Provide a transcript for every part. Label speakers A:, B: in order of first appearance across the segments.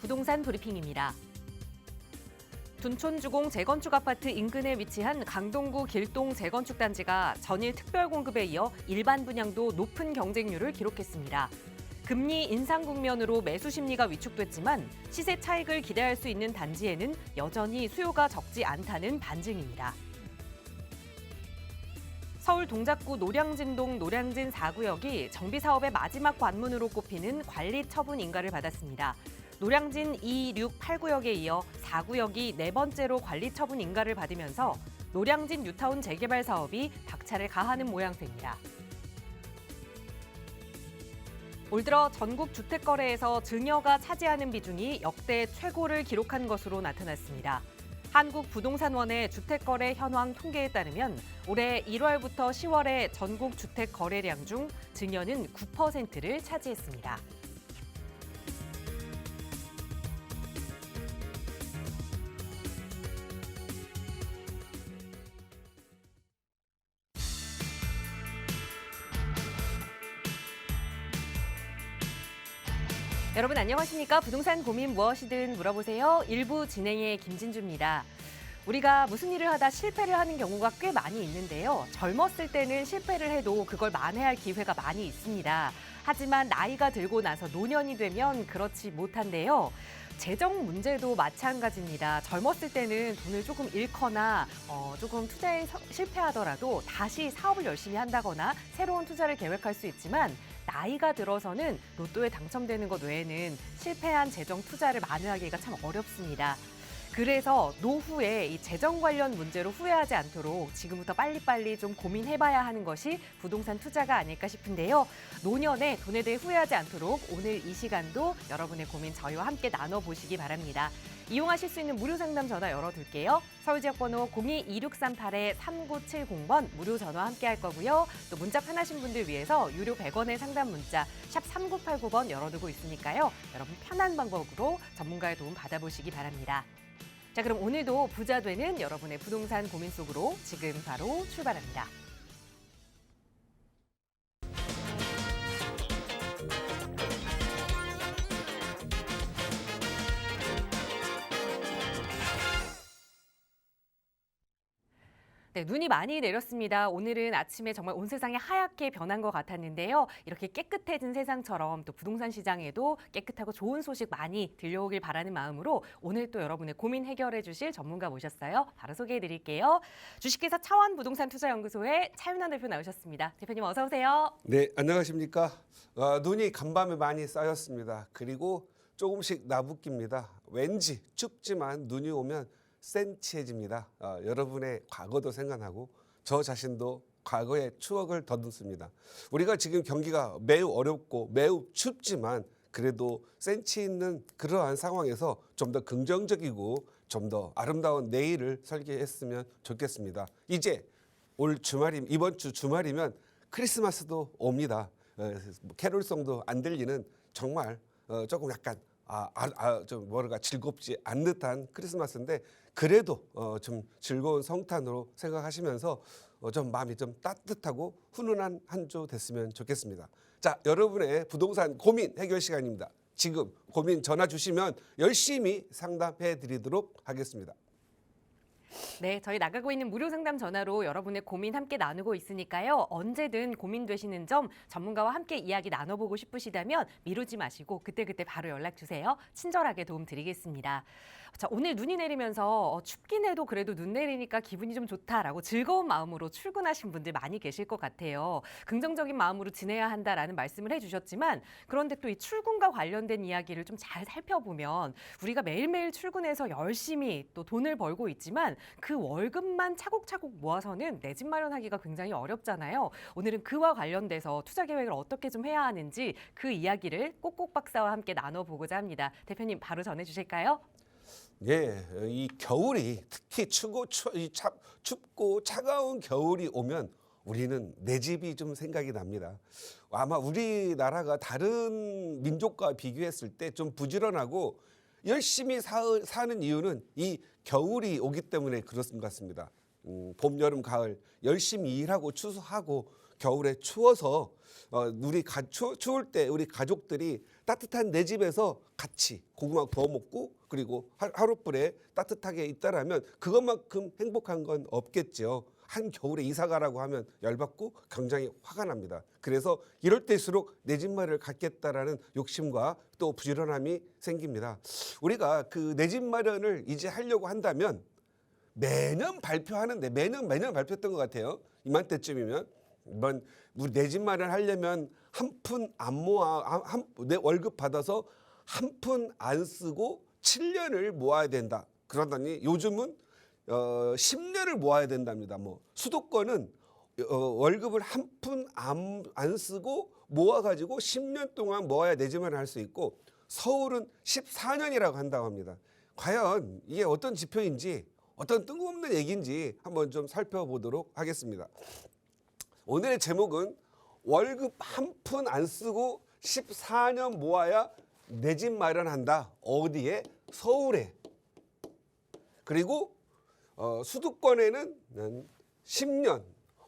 A: 부동산 브리핑입니다. 둔촌주공 재건축 아파트 인근에 위치한 강동구 길동 재건축 단지가 전일 특별 공급에 이어 일반 분양도 높은 경쟁률을 기록했습니다. 금리 인상 국면으로 매수 심리가 위축됐지만 시세 차익을 기대할 수 있는 단지에는 여전히 수요가 적지 않다는 반증입니다. 서울 동작구 노량진동 노량진 4구역이 정비사업의 마지막 관문으로 꼽히는 관리 처분 인가를 받았습니다. 노량진 2, 6, 8구역에 이어 4구역이 네 번째로 관리 처분 인가를 받으면서 노량진 뉴타운 재개발 사업이 박차를 가하는 모양새입니다. 올 들어 전국 주택 거래에서 증여가 차지하는 비중이 역대 최고를 기록한 것으로 나타났습니다. 한국부동산원의 주택거래 현황 통계에 따르면 올해 1월부터 10월의 전국 주택 거래량 중 증여는 9%를 차지했습니다. 여러분 안녕하십니까? 부동산 고민 무엇이든 물어보세요. 1부 진행의 김진주입니다. 우리가 무슨 일을 하다 실패를 하는 경우가 꽤 많이 있는데요. 젊었을 때는 실패를 해도 그걸 만회할 기회가 많이 있습니다. 하지만 나이가 들고 나서 노년이 되면 그렇지 못한데요. 재정 문제도 마찬가지입니다. 젊었을 때는 돈을 조금 잃거나 조금 투자에 실패하더라도 다시 사업을 열심히 한다거나 새로운 투자를 계획할 수 있지만 나이가 들어서는 로또에 당첨되는 것 외에는 실패한 재정 투자를 만회하기가 참 어렵습니다. 그래서 노후에 이 재정 관련 문제로 후회하지 않도록 지금부터 빨리빨리 좀 고민해봐야 하는 것이 부동산 투자가 아닐까 싶은데요. 노년에 돈에 대해 후회하지 않도록 오늘 이 시간도 여러분의 고민 저희와 함께 나눠보시기 바랍니다. 이용하실 수 있는 무료 상담 전화 열어둘게요. 서울지역번호 02-2638-3970번 무료 전화 함께 할 거고요. 또 문자 편하신 분들 위해서 유료 100원의 상담 문자 샵 3989번 열어두고 있으니까요. 여러분 편한 방법으로 전문가의 도움 받아보시기 바랍니다. 자, 그럼 오늘도 부자 되는 여러분의 부동산 고민 속으로 지금 바로 출발합니다. 네, 눈이 많이 내렸습니다. 오늘은 아침에 정말 온 세상이 하얗게 변한 것 같았는데요. 이렇게 깨끗해진 세상처럼 또 부동산 시장에도 깨끗하고 좋은 소식 많이 들려오길 바라는 마음으로 오늘 또 여러분의 고민 해결해 주실 전문가 모셨어요. 바로 소개해 드릴게요. 주식회사 차원부동산투자연구소의 차윤환 대표 나오셨습니다. 대표님 어서 오세요.
B: 네, 안녕하십니까. 눈이 간밤에 많이 쌓였습니다. 그리고 조금씩 나붓깁니다. 왠지 춥지만 눈이 오면 센치해집니다. 여러분의 과거도 생각나고 저 자신도 과거의 추억을 더듬습니다. 우리가 지금 경기가 매우 어렵고 매우 춥지만 그래도 센치 있는 그러한 상황에서 좀 더 긍정적이고 좀 더 아름다운 내일을 설계했으면 좋겠습니다. 이제 이번 주 주말이면 크리스마스도 옵니다. 캐롤송도 안 들리는 정말 조금 약간 좀 뭐랄까 즐겁지 않은 듯한 크리스마스인데 그래도 좀 즐거운 성탄으로 생각하시면서 좀 마음이 좀 따뜻하고 훈훈한 한 주 됐으면 좋겠습니다. 자, 여러분의 부동산 고민 해결 시간입니다. 지금 고민 전화 주시면 열심히 상담해 드리도록 하겠습니다.
A: 네, 저희 나가고 있는 무료 상담 전화로 여러분의 고민 함께 나누고 있으니까요. 언제든 고민되시는 점 전문가와 함께 이야기 나눠보고 싶으시다면 미루지 마시고 그때그때 바로 연락 주세요. 친절하게 도움 드리겠습니다. 자, 오늘 눈이 내리면서 춥긴 해도 그래도 눈 내리니까 기분이 좀 좋다라고 즐거운 마음으로 출근하신 분들 많이 계실 것 같아요. 긍정적인 마음으로 지내야 한다라는 말씀을 해주셨지만 그런데 또 이 출근과 관련된 이야기를 좀 잘 살펴보면 우리가 매일매일 출근해서 열심히 또 돈을 벌고 있지만 그 월급만 차곡차곡 모아서는 내 집 마련하기가 굉장히 어렵잖아요. 오늘은 그와 관련돼서 투자 계획을 어떻게 좀 해야 하는지 그 이야기를 꼭꼭 박사와 함께 나눠보고자 합니다. 대표님 바로 전해주실까요?
B: 예, 이 겨울이 특히 춥고 차가운 겨울이 오면 우리는 내 집이 좀 생각이 납니다. 아마 우리나라가 다른 민족과 비교했을 때 좀 부지런하고 열심히 사는 이유는 이 겨울이 오기 때문에 그렇은 것 같습니다. 봄, 여름, 가을 열심히 일하고 추수하고 겨울에 추워서 추울 때 우리 가족들이 따뜻한 내 집에서 같이 고구마 구워 먹고 그리고 하룻불에 따뜻하게 있다라면 그것만큼 행복한 건 없겠죠. 한 겨울에 이사 가라고 하면 열받고 굉장히 화가 납니다. 그래서 이럴 때일수록 내 집 마련을 갖겠다라는 욕심과 또 부지런함이 생깁니다. 우리가 그 내 집 마련을 이제 하려고 한다면 매년 발표하는데 매년 발표했던 것 같아요. 이맘때쯤이면 이번 우리 내 집 마련 하려면 한 푼 안 모아 내 월급 받아서 한 푼 안 쓰고 7년을 모아야 된다. 그러더니 요즘은 10년을 모아야 된답니다. 뭐 수도권은 월급을 한 푼 안 쓰고 모아가지고 10년 동안 모아야 내 집 마련을 할 수 있고 서울은 14년이라고 한다고 합니다. 과연 이게 어떤 지표인지 어떤 뜬금없는 얘기인지 한번 좀 살펴보도록 하겠습니다. 오늘의 제목은 월급 한 푼 안 쓰고 14년 모아야 내 집 마련한다. 어디에? 서울에. 그리고 수도권에는 10년,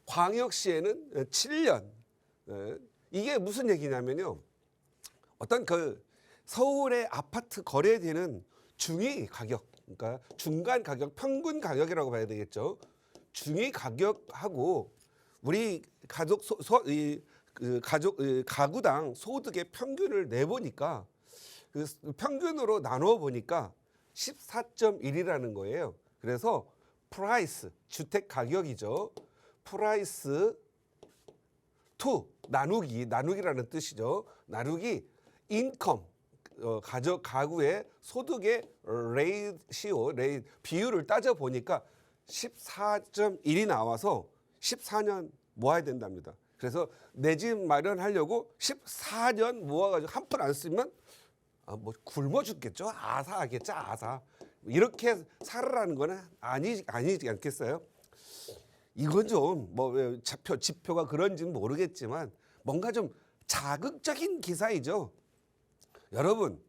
B: 광역시에는 7년. 이게 무슨 얘기냐면요. 어떤 그 서울의 아파트 거래되는 중위 가격, 그러니까 중간 가격, 평균 가격이라고 봐야 되겠죠. 중위 가격하고 우리 가구당 소득의 평균을 내보니까 그 평균으로 나누어 보니까 14.1이라는 거예요. 그래서 프라이스, 주택 가격이죠. 프라이스 투 나누기라는 뜻이죠. 나누기 인컴, 가구의 소득의 비율을 따져 보니까 14.1이 나와서 14년 모아야 된답니다. 그래서 내 집 마련하려고 14년 모아가지고 한 푼 안 쓰면 뭐 굶어 죽겠죠. 아사하겠죠. 아사. 이렇게 살아라는 거는 아니지 않겠어요? 이건 좀 뭐 지표가 그런지는 모르겠지만 뭔가 좀 자극적인 기사이죠. 여러분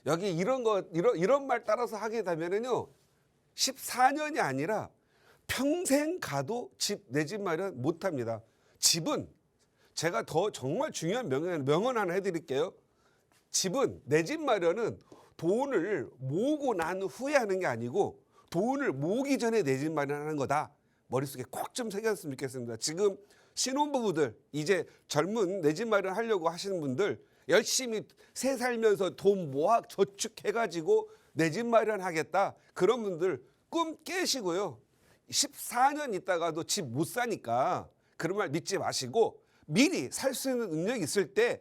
B: 여기 이런 말 따라서 하게 되면은요 14년이 아니라 평생 가도 내 집 마련 못합니다. 집은 제가 더 정말 중요한 명언 하나 해드릴게요. 집은 내 집 마련은 돈을 모으고 난 후에 하는 게 아니고 돈을 모으기 전에 내 집 마련하는 거다. 머릿속에 꼭 좀 새겼으면 좋겠습니다. 지금 신혼부부들 이제 젊은 내 집 마련하려고 하시는 분들 열심히 새 살면서 돈 모아 저축해가지고 내 집 마련하겠다. 그런 분들 꿈 깨시고요. 14년 있다가도 집 못 사니까 그런 말 믿지 마시고 미리 살 수 있는 능력이 있을 때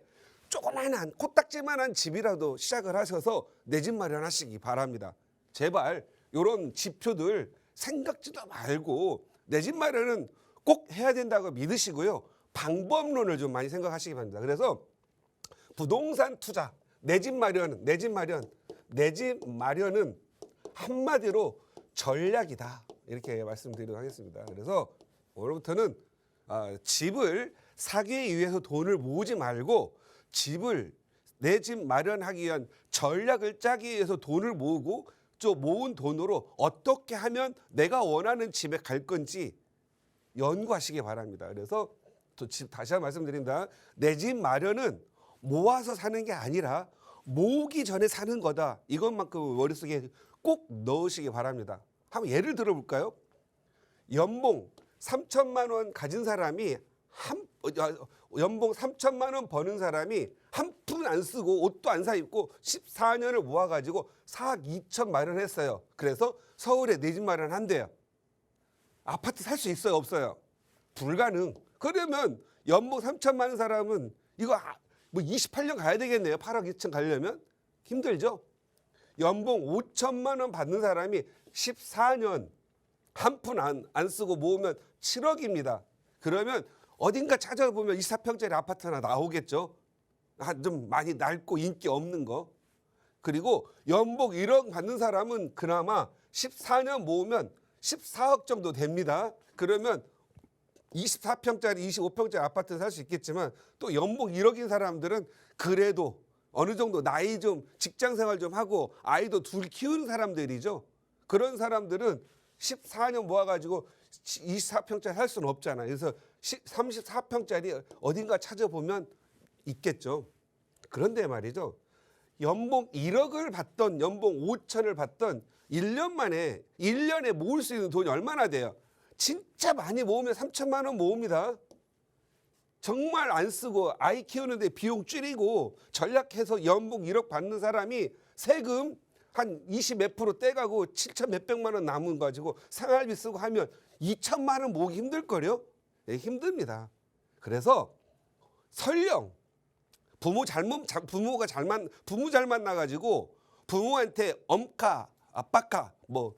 B: 조그만한 코딱지만한 집이라도 시작을 하셔서 내 집 마련하시기 바랍니다. 제발 이런 지표들 생각지도 말고 내 집 마련은 꼭 해야 된다고 믿으시고요. 방법론을 좀 많이 생각하시기 바랍니다. 그래서 부동산 투자, 내 집 마련은 한마디로 전략이다. 이렇게 말씀드리도록 하겠습니다. 그래서 오늘부터는 집을 사기 위해서 돈을 모으지 말고 내 집 마련하기 위한 전략을 짜기 위해서 돈을 모으고 좀 모은 돈으로 어떻게 하면 내가 원하는 집에 갈 건지 연구하시기 바랍니다. 그래서 또 다시 한번 말씀드립니다. 내 집 마련은 모아서 사는 게 아니라 모으기 전에 사는 거다. 이것만큼 머릿속에 꼭 넣으시기 바랍니다. 한번 예를 들어볼까요? 연봉 3천만 원 가진 사람이 연봉 3천만 원 버는 사람이 한 푼 안 쓰고 옷도 안 사 입고 14년을 모아가지고 4억 2천 마련했어요. 그래서 서울에 내 집 마련한대요. 아파트 살 수 있어요? 없어요? 불가능. 그러면 연봉 3천만 원 사람은 이거 뭐 28년 가야 되겠네요. 8억 2천 가려면 힘들죠. 연봉 5천만 원 받는 사람이 14년 한 푼 안 쓰고 모으면 7억입니다. 그러면 어딘가 찾아보면 24평짜리 아파트 하나 나오겠죠. 좀 많이 낡고 인기 없는 거. 그리고 연봉 1억 받는 사람은 그나마 14년 모으면 14억 정도 됩니다. 그러면 24평짜리, 25평짜리 아파트 살 수 있겠지만 또 연봉 1억인 사람들은 그래도 어느 정도 나이 좀 직장 생활 좀 하고 아이도 둘 키우는 사람들이죠. 그런 사람들은 14년 모아가지고 24평짜리 할 수는 없잖아요. 그래서 34평짜리 어딘가 찾아보면 있겠죠. 그런데 말이죠. 연봉 1억을 받던 연봉 5천을 받던 1년 만에 1년에 모을 수 있는 돈이 얼마나 돼요? 진짜 많이 모으면 3천만 원 모읍니다. 정말 안 쓰고 아이 키우는데 비용 줄이고 전략해서 연봉 1억 받는 사람이 세금 한 20 몇 프로 떼가고 7천 몇백만 원 남은 가지고 생활비 쓰고 하면 2천만 원 모으기 힘들걸요? 네, 힘듭니다. 그래서 설령 부모 잘 만나가지고 부모한테 엄카, 아빠카 뭐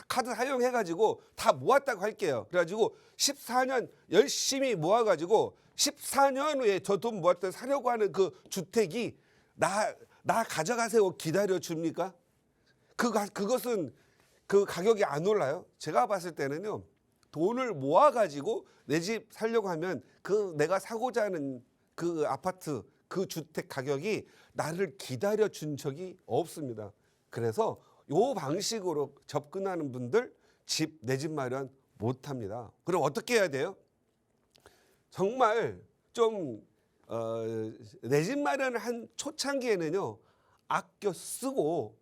B: 카드 사용해가지고 다 모았다고 할게요. 그래가지고 14년 열심히 모아가지고 14년 후에 저 돈 모았던 사려고 하는 그 주택이 나 가져가세요 기다려 줍니까? 그것은 그 가격이 안 올라요. 제가 봤을 때는요. 돈을 모아가지고 내 집 살려고 하면 그 내가 사고자 하는 그 아파트 그 주택 가격이 나를 기다려 준 적이 없습니다. 그래서 요 방식으로 접근하는 분들 내 집 마련 못합니다. 그럼 어떻게 해야 돼요? 정말 좀 내 집 마련을 한 초창기에는요. 아껴 쓰고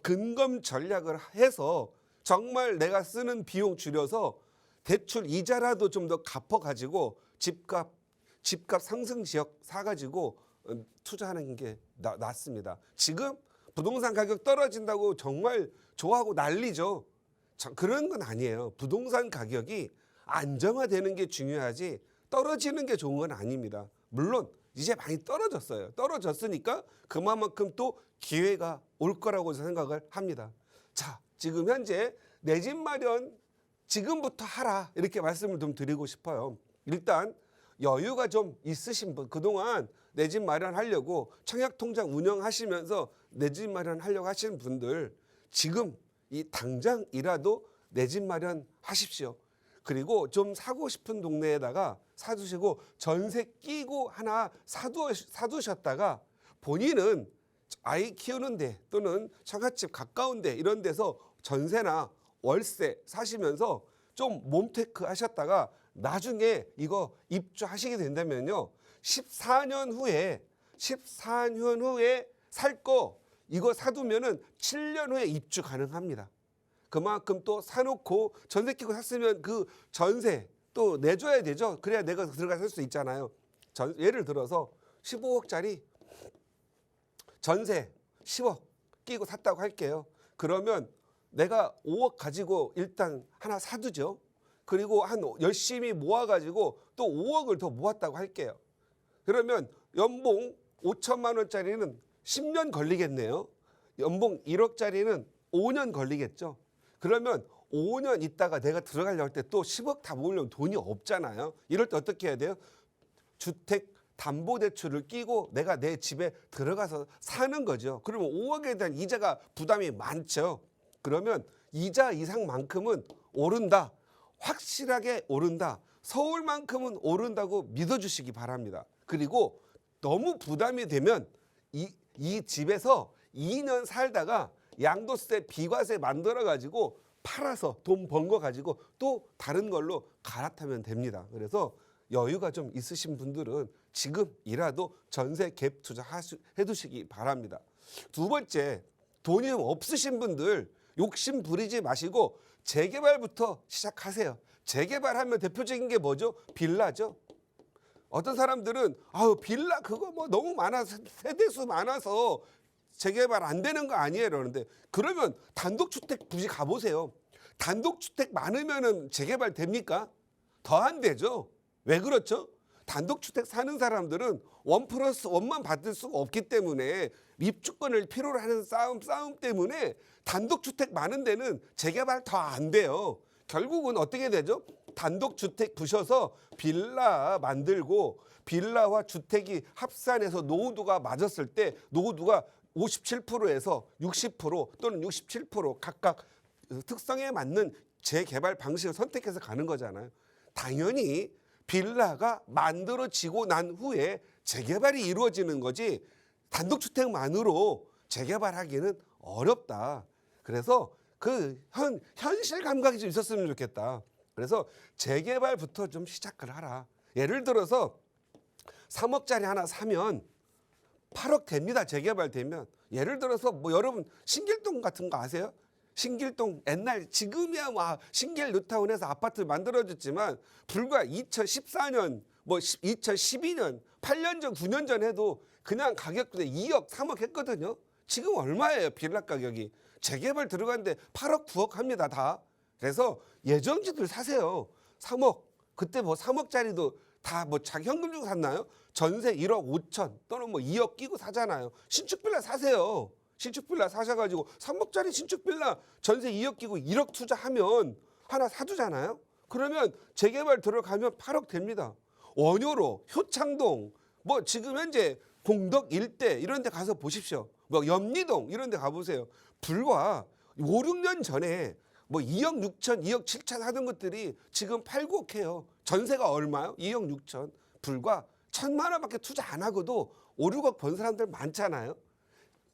B: 근검 전략을 해서 정말 내가 쓰는 비용 줄여서 대출 이자라도 좀 더 갚아가지고 집값 상승 지역 사가지고 투자하는 게 낫습니다. 지금 부동산 가격 떨어진다고 정말 좋아하고 난리죠. 그런 건 아니에요. 부동산 가격이 안정화되는 게 중요하지 떨어지는 게 좋은 건 아닙니다. 물론 이제 많이 떨어졌어요. 떨어졌으니까 그만큼 또 기회가 올 거라고 생각을 합니다. 자, 지금 현재 내 집 마련 지금부터 하라 이렇게 말씀을 좀 드리고 싶어요. 일단 여유가 좀 있으신 분, 그동안 내 집 마련하려고 청약통장 운영하시면서 내 집 마련하려고 하시는 분들 지금 이 당장이라도 내 집 마련하십시오. 그리고 좀 사고 싶은 동네에다가 사두시고 전세 끼고 하나 사두셨다가 본인은 아이 키우는 데 또는 처갓집 가까운 데 이런 데서 전세나 월세 사시면서 좀 몸테크 하셨다가 나중에 이거 입주하시게 된다면요. 14년 후에 살 거 이거 사두면은 7년 후에 입주 가능합니다. 그만큼 또 사놓고 전세 끼고 샀으면 그 전세 또 내줘야 되죠. 그래야 내가 들어가 살 수 있잖아요. 예를 들어서 15억짜리 전세 10억 끼고 샀다고 할게요. 그러면 내가 5억 가지고 일단 하나 사두죠. 그리고 열심히 모아가지고 또 5억을 더 모았다고 할게요. 그러면 연봉 5천만 원짜리는 10년 걸리겠네요. 연봉 1억짜리는 5년 걸리겠죠. 그러면 5년 있다가 내가 들어가려고 할 때 또 10억 다 모으려면 돈이 없잖아요. 이럴 때 어떻게 해야 돼요? 주택 담보대출을 끼고 내가 내 집에 들어가서 사는 거죠. 그러면 5억에 대한 이자가 부담이 많죠. 그러면 이자 이상만큼은 오른다. 확실하게 오른다. 서울만큼은 오른다고 믿어주시기 바랍니다. 그리고 너무 부담이 되면 이 집에서 2년 살다가 양도세, 비과세 만들어가지고 팔아서 돈 번 거 가지고 또 다른 걸로 갈아타면 됩니다. 그래서 여유가 좀 있으신 분들은 지금이라도 전세 갭 투자 해두시기 바랍니다. 두 번째, 돈이 없으신 분들 욕심 부리지 마시고 재개발부터 시작하세요. 재개발하면 대표적인 게 뭐죠? 빌라죠. 어떤 사람들은 빌라 그거 뭐 너무 많아서 세대수 많아서 재개발 안 되는 거 아니에요 그러는데 그러면 단독주택 굳이 가보세요. 단독주택 많으면은 재개발 됩니까? 더 안 되죠. 왜 그렇죠? 단독주택 사는 사람들은 1+1만 받을 수가 없기 때문에 입주권을 필요로 하는 싸움 때문에 단독주택 많은 데는 재개발 더 안 돼요. 결국은 어떻게 되죠? 단독주택 부셔서 빌라 만들고 빌라와 주택이 합산해서 노후도가 맞았을 때 노후도가 57%에서 60% 또는 67% 각각 특성에 맞는 재개발 방식을 선택해서 가는 거잖아요. 당연히 빌라가 만들어지고 난 후에 재개발이 이루어지는 거지 단독주택만으로 재개발하기는 어렵다. 그래서 그 현실 감각이 좀 있었으면 좋겠다. 그래서 재개발부터 좀 시작을 하라. 예를 들어서 3억짜리 하나 사면 8억 됩니다. 재개발되면. 예를 들어서 뭐 여러분 신길동 같은 거 아세요? 신길동 옛날 지금이야 뭐 신길 뉴타운에서 아파트 만들어졌지만 불과 2014년 뭐 2012년 8년 전 9년 전 해도 그냥 가격도 2억 3억 했거든요. 지금 얼마예요 빌라 가격이. 재개발 들어갔는데 8억 9억 합니다 다. 그래서 예정지들 사세요. 3억 그때 뭐 3억짜리도 다 뭐 자기 현금 주고 샀나요? 전세 1억 5천 또는 뭐 2억 끼고 사잖아요. 신축 빌라 사세요. 신축 빌라 사셔가지고 3억짜리 신축 빌라 전세 2억 끼고 1억 투자하면 하나 사두잖아요. 그러면 재개발 들어가면 8억 됩니다. 원효로 효창동 뭐 지금 현재 공덕 일대 이런 데 가서 보십시오. 뭐 염리동 이런 데 가보세요. 불과 5, 6년 전에 뭐 2억 6천, 2억 7천 하던 것들이 지금 8, 9억 해요. 전세가 얼마요? 2억 6천. 불과 1,000만 원밖에 투자 안 하고도 5, 6억 번 사람들 많잖아요.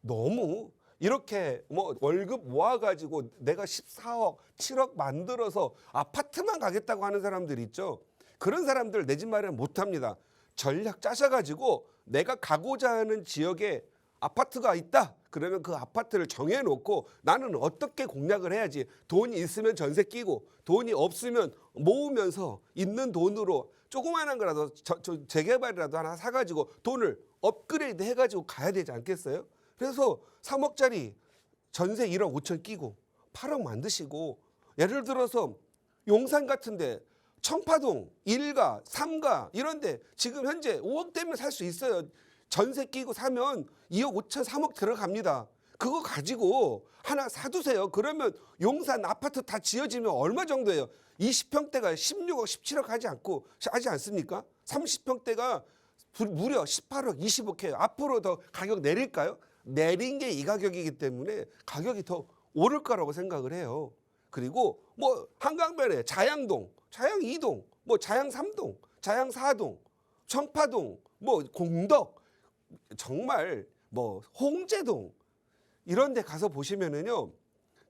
B: 너무 이렇게 뭐 월급 모아가지고 내가 14억, 7억 만들어서 아파트만 가겠다고 하는 사람들 있죠. 그런 사람들 내 집 마련 못합니다. 전략 짜셔가지고 내가 가고자 하는 지역에 아파트가 있다. 그러면 그 아파트를 정해놓고 나는 어떻게 공략을 해야지. 돈이 있으면 전세 끼고 돈이 없으면 모으면서 있는 돈으로 조그마한 거라도 재개발이라도 하나 사가지고 돈을 업그레이드 해가지고 가야 되지 않겠어요? 그래서 3억짜리 전세 1억 5천 끼고 8억 만드시고 예를 들어서 용산 같은데 청파동 1가 3가 이런데 지금 현재 5억 되면 살 수 있어요. 전세 끼고 사면 2억 5천 3억 들어갑니다. 그거 가지고 하나 사두세요. 그러면 용산 아파트 다 지어지면 얼마 정도예요? 20평대가 16억 17억 하지 않습니까? 30평대가 무려 18억 20억 해요. 앞으로 더 가격 내릴까요? 내린 게 이 가격이기 때문에 가격이 더 오를 거라고 생각을 해요. 그리고 뭐 한강변에 자양동, 자양 2동, 뭐 자양 3동, 자양 4동, 청파동, 뭐 공덕, 정말 뭐 홍제동 이런 데 가서 보시면은요.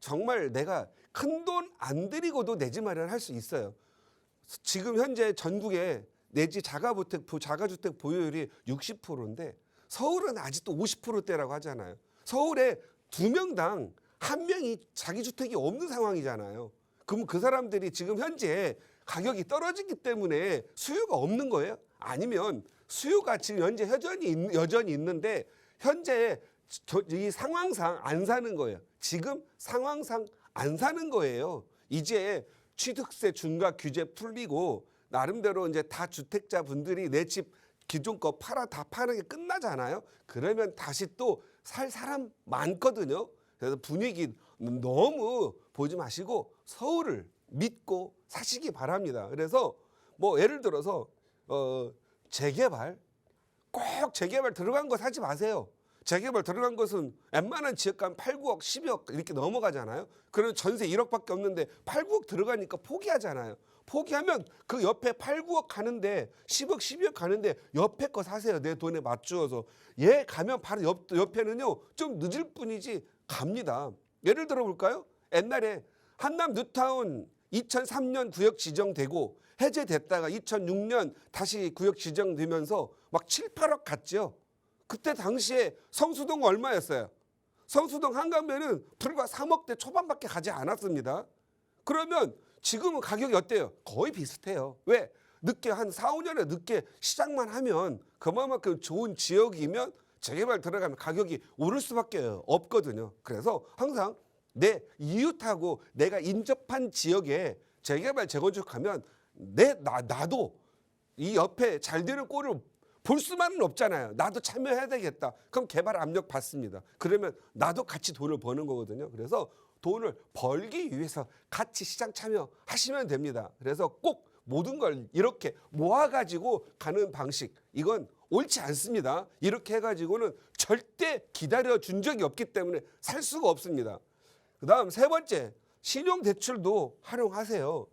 B: 정말 내가 큰 돈 안 들이고도 내 집 마련할 수 있어요. 지금 현재 전국에 내지 자가주택 보유율이 60%인데 서울은 아직도 50%대라고 하잖아요. 서울에 2명당 1명이 자기 주택이 없는 상황이잖아요. 그럼 그 사람들이 지금 현재 가격이 떨어지기 때문에 수요가 없는 거예요? 아니면 수요가 지금 현재 여전히 있는데 현재 이 상황상 안 사는 거예요. 지금 상황상 안 사는 거예요. 이제 취득세 중과 규제 풀리고 나름대로 이제 다 주택자 분들이 내 집 기존 거 다 파는 게 끝나잖아요. 그러면 다시 또 살 사람 많거든요. 그래서 분위기 너무 보지 마시고 서울을 믿고 사시기 바랍니다. 그래서 뭐 예를 들어서 재개발 꼭 재개발 들어간 거 사지 마세요. 재개발 들어간 것은 웬만한 지역가는 8, 9억, 10억 이렇게 넘어가잖아요. 그러면 전세 1억밖에 없는데 8, 9억 들어가니까 포기하잖아요. 포기하면 그 옆에 8, 9억 가는데 10억, 12억 가는데 옆에 거 사세요. 내 돈에 맞추어서. 얘 가면 바로 옆에는요. 좀 늦을 뿐이지 갑니다. 예를 들어 볼까요? 옛날에 한남 뉴타운 2003년 구역 지정되고 해제됐다가 2006년 다시 구역 지정되면서 막 7, 8억 갔죠. 그때 당시에 성수동 얼마였어요? 성수동 한강변은 불과 3억대 초반밖에 가지 않았습니다. 그러면 지금은 가격이 어때요? 거의 비슷해요. 왜? 늦게 한 4, 5년에 늦게 시작만 하면 그만큼 좋은 지역이면 재개발 들어가면 가격이 오를 수밖에 없거든요. 그래서 항상 내 이웃하고 내가 인접한 지역에 재개발 재건축하면 나도 이 옆에 잘 되는 꼴을 볼 수만은 없잖아요. 나도 참여해야 되겠다. 그럼 개발 압력 받습니다. 그러면 나도 같이 돈을 버는 거거든요. 그래서 돈을 벌기 위해서 같이 시장 참여하시면 됩니다. 그래서 꼭 모든 걸 이렇게 모아가지고 가는 방식 이건 옳지 않습니다. 이렇게 해가지고는 절대 기다려준 적이 없기 때문에 살 수가 없습니다. 그 다음 세 번째 신용대출도 활용하세요.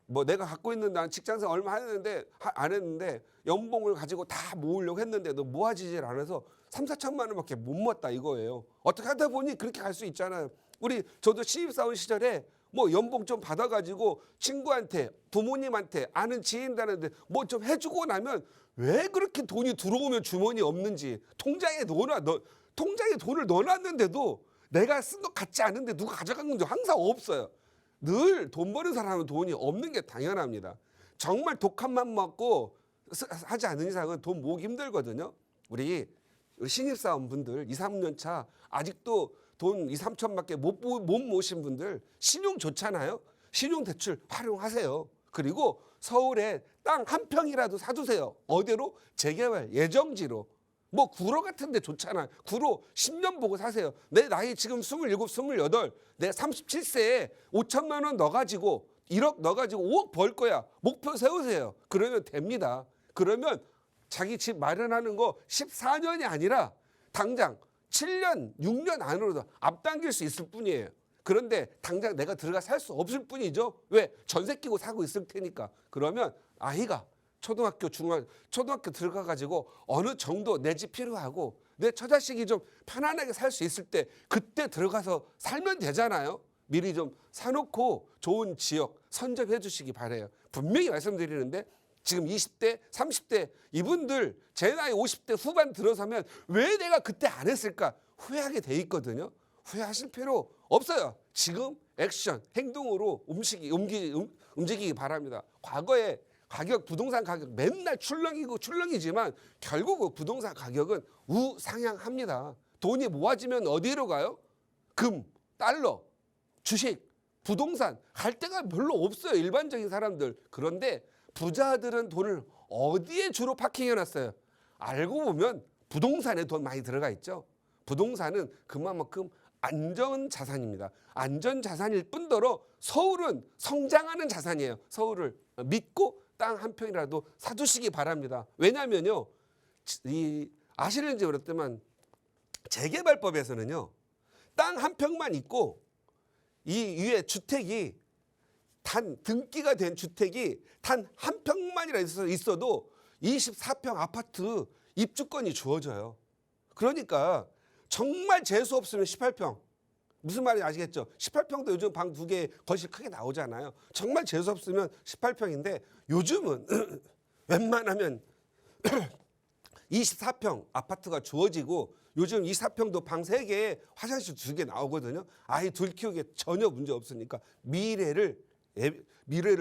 B: 뭐 내가 갖고 있는 난 직장생 얼마 안 했는데 연봉을 가지고 다 모으려고 했는데도 모아지질 않아서 3, 4천만 원밖에 못 모았다 이거예요. 어떻게 하다 보니 그렇게 갈 수 있잖아요. 저도 신입사원 시절에 뭐 연봉 좀 받아가지고 친구한테 부모님한테 아는 지인들한테 뭐 좀 해주고 나면 왜 그렇게 돈이 들어오면 주머니 없는지 통장에 돈을 넣어놨는데도 내가 쓴 것 같지 않은데 누가 가져간 건지 항상 없어요. 늘 돈 버는 사람은 돈이 없는 게 당연합니다. 정말 독한 맘 먹고 하지 않은 이상은 돈 모으기 힘들거든요. 우리 신입사원분들 2, 3년 차 아직도 돈 2, 3천밖에 못 모으신 분들 신용 좋잖아요. 신용대출 활용하세요. 그리고 서울에 땅 한 평이라도 사두세요. 어디로? 재개발 예정지로. 뭐 구로 같은 데 좋잖아요. 구로 10년 보고 사세요. 내 나이 지금 27, 28. 내 37세에 5천만 원 넣어가지고 1억 넣어가지고 5억 벌 거야. 목표 세우세요. 그러면 됩니다. 그러면 자기 집 마련하는 거 14년이 아니라 당장 7년, 6년 안으로도 앞당길 수 있을 뿐이에요. 그런데 당장 내가 들어가 살 수 없을 뿐이죠. 왜? 전세 끼고 사고 있을 테니까. 그러면 아이가 초등학교 들어가가지고 어느 정도 내 집 필요하고 내 처자식이 좀 편안하게 살 수 있을 때 그때 들어가서 살면 되잖아요. 미리 좀 사놓고 좋은 지역 선점해 주시기 바라요. 분명히 말씀드리는데 지금 20대, 30대 이분들 제 나이 50대 후반 들어서면 왜 내가 그때 안 했을까 후회하게 돼 있거든요. 후회하실 필요 없어요. 지금 액션, 행동으로 움직이기 바랍니다. 과거에 부동산 가격 맨날 출렁이지만 결국 부동산 가격은 우상향합니다. 돈이 모아지면 어디로 가요? 금, 달러, 주식, 부동산 갈 데가 별로 없어요. 일반적인 사람들. 그런데 부자들은 돈을 어디에 주로 파킹해놨어요? 알고 보면 부동산에 돈 많이 들어가 있죠. 부동산은 그만큼 안전자산입니다. 안전자산일 뿐더러 서울은 성장하는 자산이에요. 서울을 믿고 땅 한 평이라도 사주시기 바랍니다. 왜냐하면요, 아시는지 모르겠지만 재개발법에서는요, 땅 한 평만 있고 이 위에 주택이 등기가 된 주택이 단 한 평만이라 있어도 24평 아파트 입주권이 주어져요. 그러니까 정말 재수 없으면 18평. 무슨 말인지 아시겠죠? 18평도 요즘 방 2개 거실 크게 나오잖아요. 정말 재수 없으면 18평인데 요즘은 웬만하면 24평 아파트가 주어지고 요즘 24평도 방 3개에 화장실 2개 나오거든요. 아이 둘 키우기에 전혀 문제 없으니까 미래를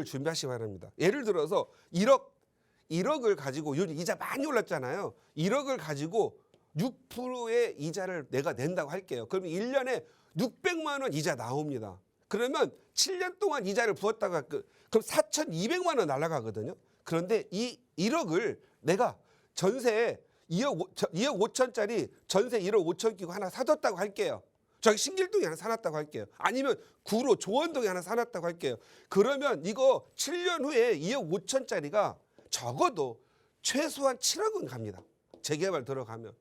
B: 준비하시기 바랍니다. 예를 들어서 1억을 가지고 요즘 이자 많이 올랐잖아요. 1억을 가지고 6%의 이자를 내가 낸다고 할게요. 그러면 1년에 600만 원 이자 나옵니다. 그러면 7년 동안 이자를 부었다가 그럼 4,200만 원 날아가거든요. 그런데 이 1억을 내가 전세에 2억 5천짜리 전세 1억 5천 끼고 하나 사뒀다고 할게요. 저기 신길동에 하나 사놨다고 할게요. 아니면 구로 조원동에 하나 사놨다고 할게요. 그러면 이거 7년 후에 2억 5천짜리가 적어도 최소한 7억은 갑니다. 재개발 들어가면.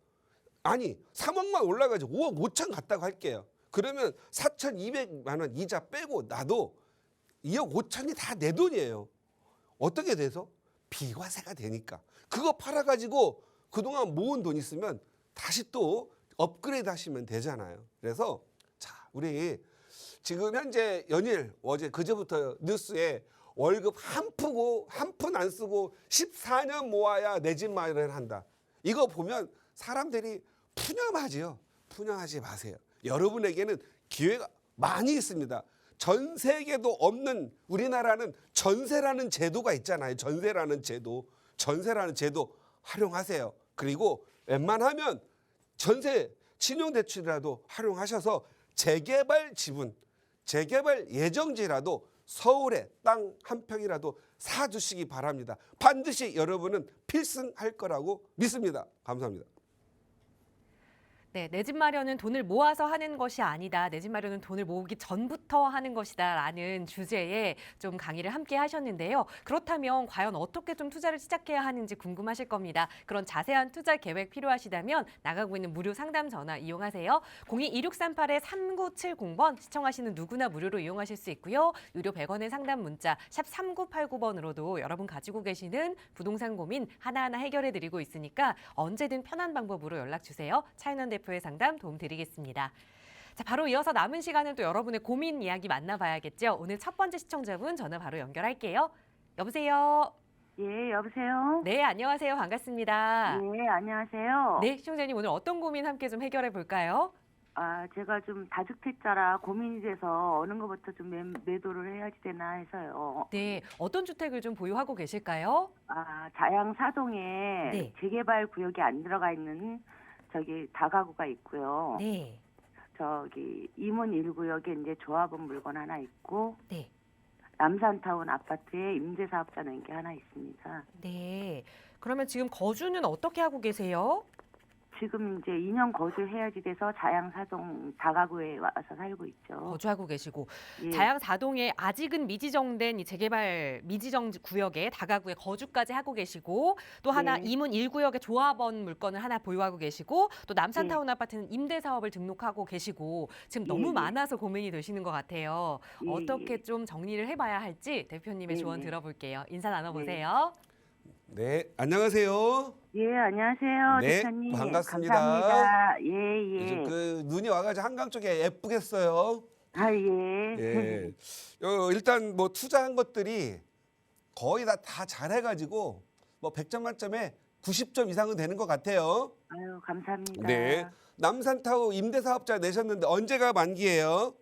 B: 아니 3억만 올라가지고 5억 5천 갔다고 할게요. 그러면 4,200만 원 이자 빼고 나도 2억 5천이 다 내 돈이에요. 어떻게 돼서? 비과세가 되니까. 그거 팔아가지고 그동안 모은 돈 있으면 다시 또 업그레이드 하시면 되잖아요. 그래서 자, 우리 지금 현재 연일 어제 그제부터 뉴스에 월급 한 푼 안 쓰고 14년 모아야 내 집 마련한다. 이거 보면 사람들이 푸념하지요. 푸념하지 마세요. 여러분에게는 기회가 많이 있습니다. 전 세계도 없는 우리나라는 전세라는 제도가 있잖아요. 전세라는 제도 활용하세요. 그리고 웬만하면 전세 신용대출이라도 활용하셔서 재개발 지분, 재개발 예정지라도 서울에 땅 한 평이라도 사주시기 바랍니다. 반드시 여러분은 필승할 거라고 믿습니다. 감사합니다.
A: 네, 내 집 마련은 돈을 모아서 하는 것이 아니다. 내 집 마련은 돈을 모으기 전부터 하는 것이다. 라는 주제에 좀 강의를 함께 하셨는데요. 그렇다면 과연 어떻게 좀 투자를 시작해야 하는지 궁금하실 겁니다. 그런 자세한 투자 계획 필요하시다면 나가고 있는 무료 상담 전화 이용하세요. 02-2638-3970번 시청하시는 누구나 무료로 이용하실 수 있고요. 유료 100원의 상담 문자 샵 3989번으로도 여러분 가지고 계시는 부동산 고민 하나하나 해결해 드리고 있으니까 언제든 편한 방법으로 연락 주세요. 차인원 대표의 상담 도움 드리겠습니다. 자, 바로 이어서 남은 시간은 또 여러분의 고민 이야기 만나봐야겠죠. 오늘 첫 번째 시청자분 전화 바로 연결할게요. 여보세요.
C: 예, 여보세요?
A: 네, 안녕하세요. 반갑습니다.
C: 예, 안녕하세요.
A: 네, 시청자님 오늘 어떤 고민 함께 좀 해결해 볼까요?
C: 제가 좀 다주택자라 고민이 돼서 어느 것부터 좀 매도를 해야지 되나 해서요.
A: 네, 어떤 주택을 좀 보유하고 계실까요?
C: 자양 사동에
A: 네.
C: 재개발 구역이 안 들어가 있는 저기 다가구가 있고요.
A: 네,
C: 저기 이문 1구역에 이제 조합원 물건 하나 있고
A: 네,
C: 남산타운 아파트에 임대사업자 낸 게 하나 있습니다.
A: 네. 그러면 지금 거주는 어떻게 하고 계세요?
C: 지금 이제 2년 거주해야지 돼서 자양 사동 다가구에 와서 살고 있죠.
A: 거주하고 계시고
C: 예.
A: 자양 4동에 아직은 미지정된 이 재개발 미지정 구역에 다가구에 거주까지 하고 계시고 또 하나
C: 네.
A: 이문 1구역에 조합원 물건을 하나 보유하고 계시고 또 남산타운
C: 네.
A: 아파트는 임대 사업을 등록하고 계시고 지금
C: 예,
A: 너무
C: 예.
A: 많아서 고민이 되시는 것 같아요.
C: 예,
A: 어떻게
C: 예.
A: 좀 정리를 해봐야 할지 대표님의
C: 네,
A: 조언
C: 네.
A: 들어볼게요. 인사 나눠보세요.
B: 네, 안녕하세요.
C: 예, 안녕하세요,
B: 네,
C: 대표님.
B: 반갑습니다.
C: 감사합니다. 예,
B: 요즘
C: 예.
B: 그 눈이 와가지고 한강 쪽에 예쁘겠어요.
C: 예.
B: 예. 일단 뭐 투자한 것들이 거의 다 잘해가지고 뭐 100점 만점에 90점 이상은 되는 것 같아요.
C: 아유, 감사합니다.
B: 네. 남산타워 임대사업자 내셨는데 언제가 만기예요?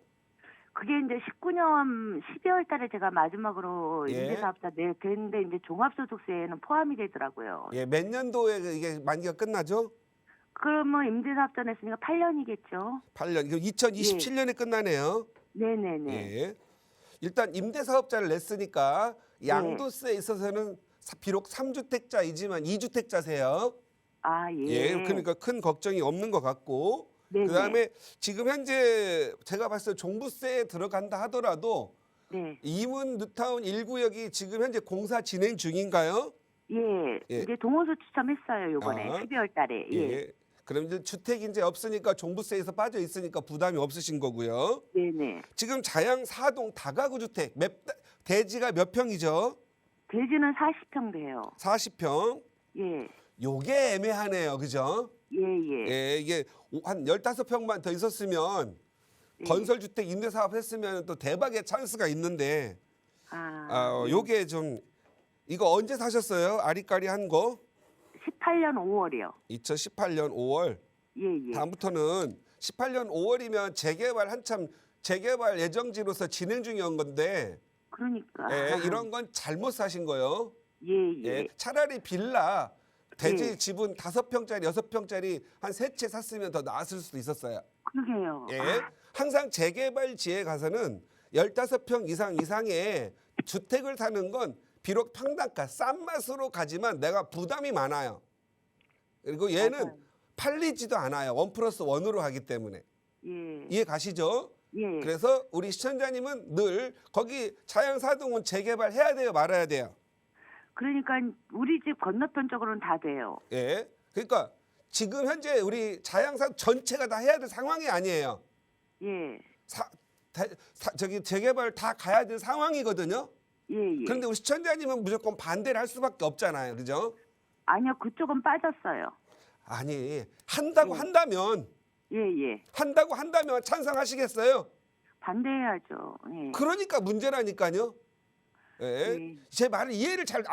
C: 그게 이제 19년 12월 달에 제가 마지막으로
B: 예.
C: 임대사업자 됐는데 이제 종합소득세에는 포함이 되더라고요.
B: 예, 몇 년도에 이게 만기가 끝나죠?
C: 그러면 임대사업자 냈으니까 8년이겠죠.
B: 8년. 2027년에 끝나네요.
C: 네네네.
B: 예. 일단 임대사업자를 냈으니까 양도세에 있어서는 비록 3주택자이지만 2주택자세요.
C: 예.
B: 예. 그러니까 큰 걱정이 없는 것 같고
C: 네네.
B: 그다음에 지금 현재 제가 봤을 때 종부세에 들어간다 하더라도
C: 네.
B: 이문 뉴타운 1구역이 지금 현재 공사 진행 중인가요?
C: 예.
B: 예.
C: 이제 동호수 추첨했어요, 요번에 12월 달에. 예.
B: 그럼 이제 주택이 이제 없으니까 종부세에서 빠져 있으니까 부담이 없으신 거고요.
C: 네네.
B: 지금 자양 4동 다가구 주택 대지가 몇 평이죠?
C: 대지는 40평 돼요.
B: 40평.
C: 예.
B: 요게 애매하네요. 그죠?
C: 예, 예.
B: 예, 이게 한 15평만 더 있었으면
C: 예.
B: 건설주택 임대사업 했으면 또 대박의 찬스가 있는데
C: 예.
B: 요게 좀 이거 언제 사셨어요? 아리까리한 거?
C: 18년 5월이요.
B: 2018년 5월.
C: 예, 예.
B: 다음부터는 18년 5월이면 재개발 예정지로서 진행 중이었던 건데
C: 그러니까.
B: 이런 건 잘못 사신 거예요.
C: 예, 예.
B: 차라리 빌라 대지
C: 예.
B: 지분 5평짜리 6평짜리 한 3채 샀으면 더 나았을 수도 있었어요.
C: 그러게요.
B: 예. 항상 재개발지에 가서는 15평 이상의 주택을 사는 건 비록 평당가 싼 맛으로 가지만 내가 부담이 많아요. 그리고 얘는
C: 맞아요.
B: 팔리지도 않아요. 1+1으로 하기 때문에.
C: 예.
B: 이해 가시죠?
C: 예.
B: 그래서 우리 시청자님은 늘 거기 자양사동은 재개발해야 돼요, 말아야 돼요.
C: 그러니까 우리 집 건너편 쪽으로는 다 돼요.
B: 예. 그러니까 지금 현재 우리 자양사 전체가 다 해야 될 상황이 아니에요.
C: 예.
B: 저기 재개발 다 가야 될 상황이거든요.
C: 예, 예.
B: 그런데 우리 시청자님은 무조건 반대를 할 수밖에 없잖아요. 그죠?
C: 아니요, 그쪽은 빠졌어요.
B: 아니, 한다고 한다면
C: 예, 예.
B: 찬성하시겠어요?
C: 반대해야죠. 예.
B: 그러니까 문제라니까요. 예.
C: 예.
B: 제 말을 이해를 잘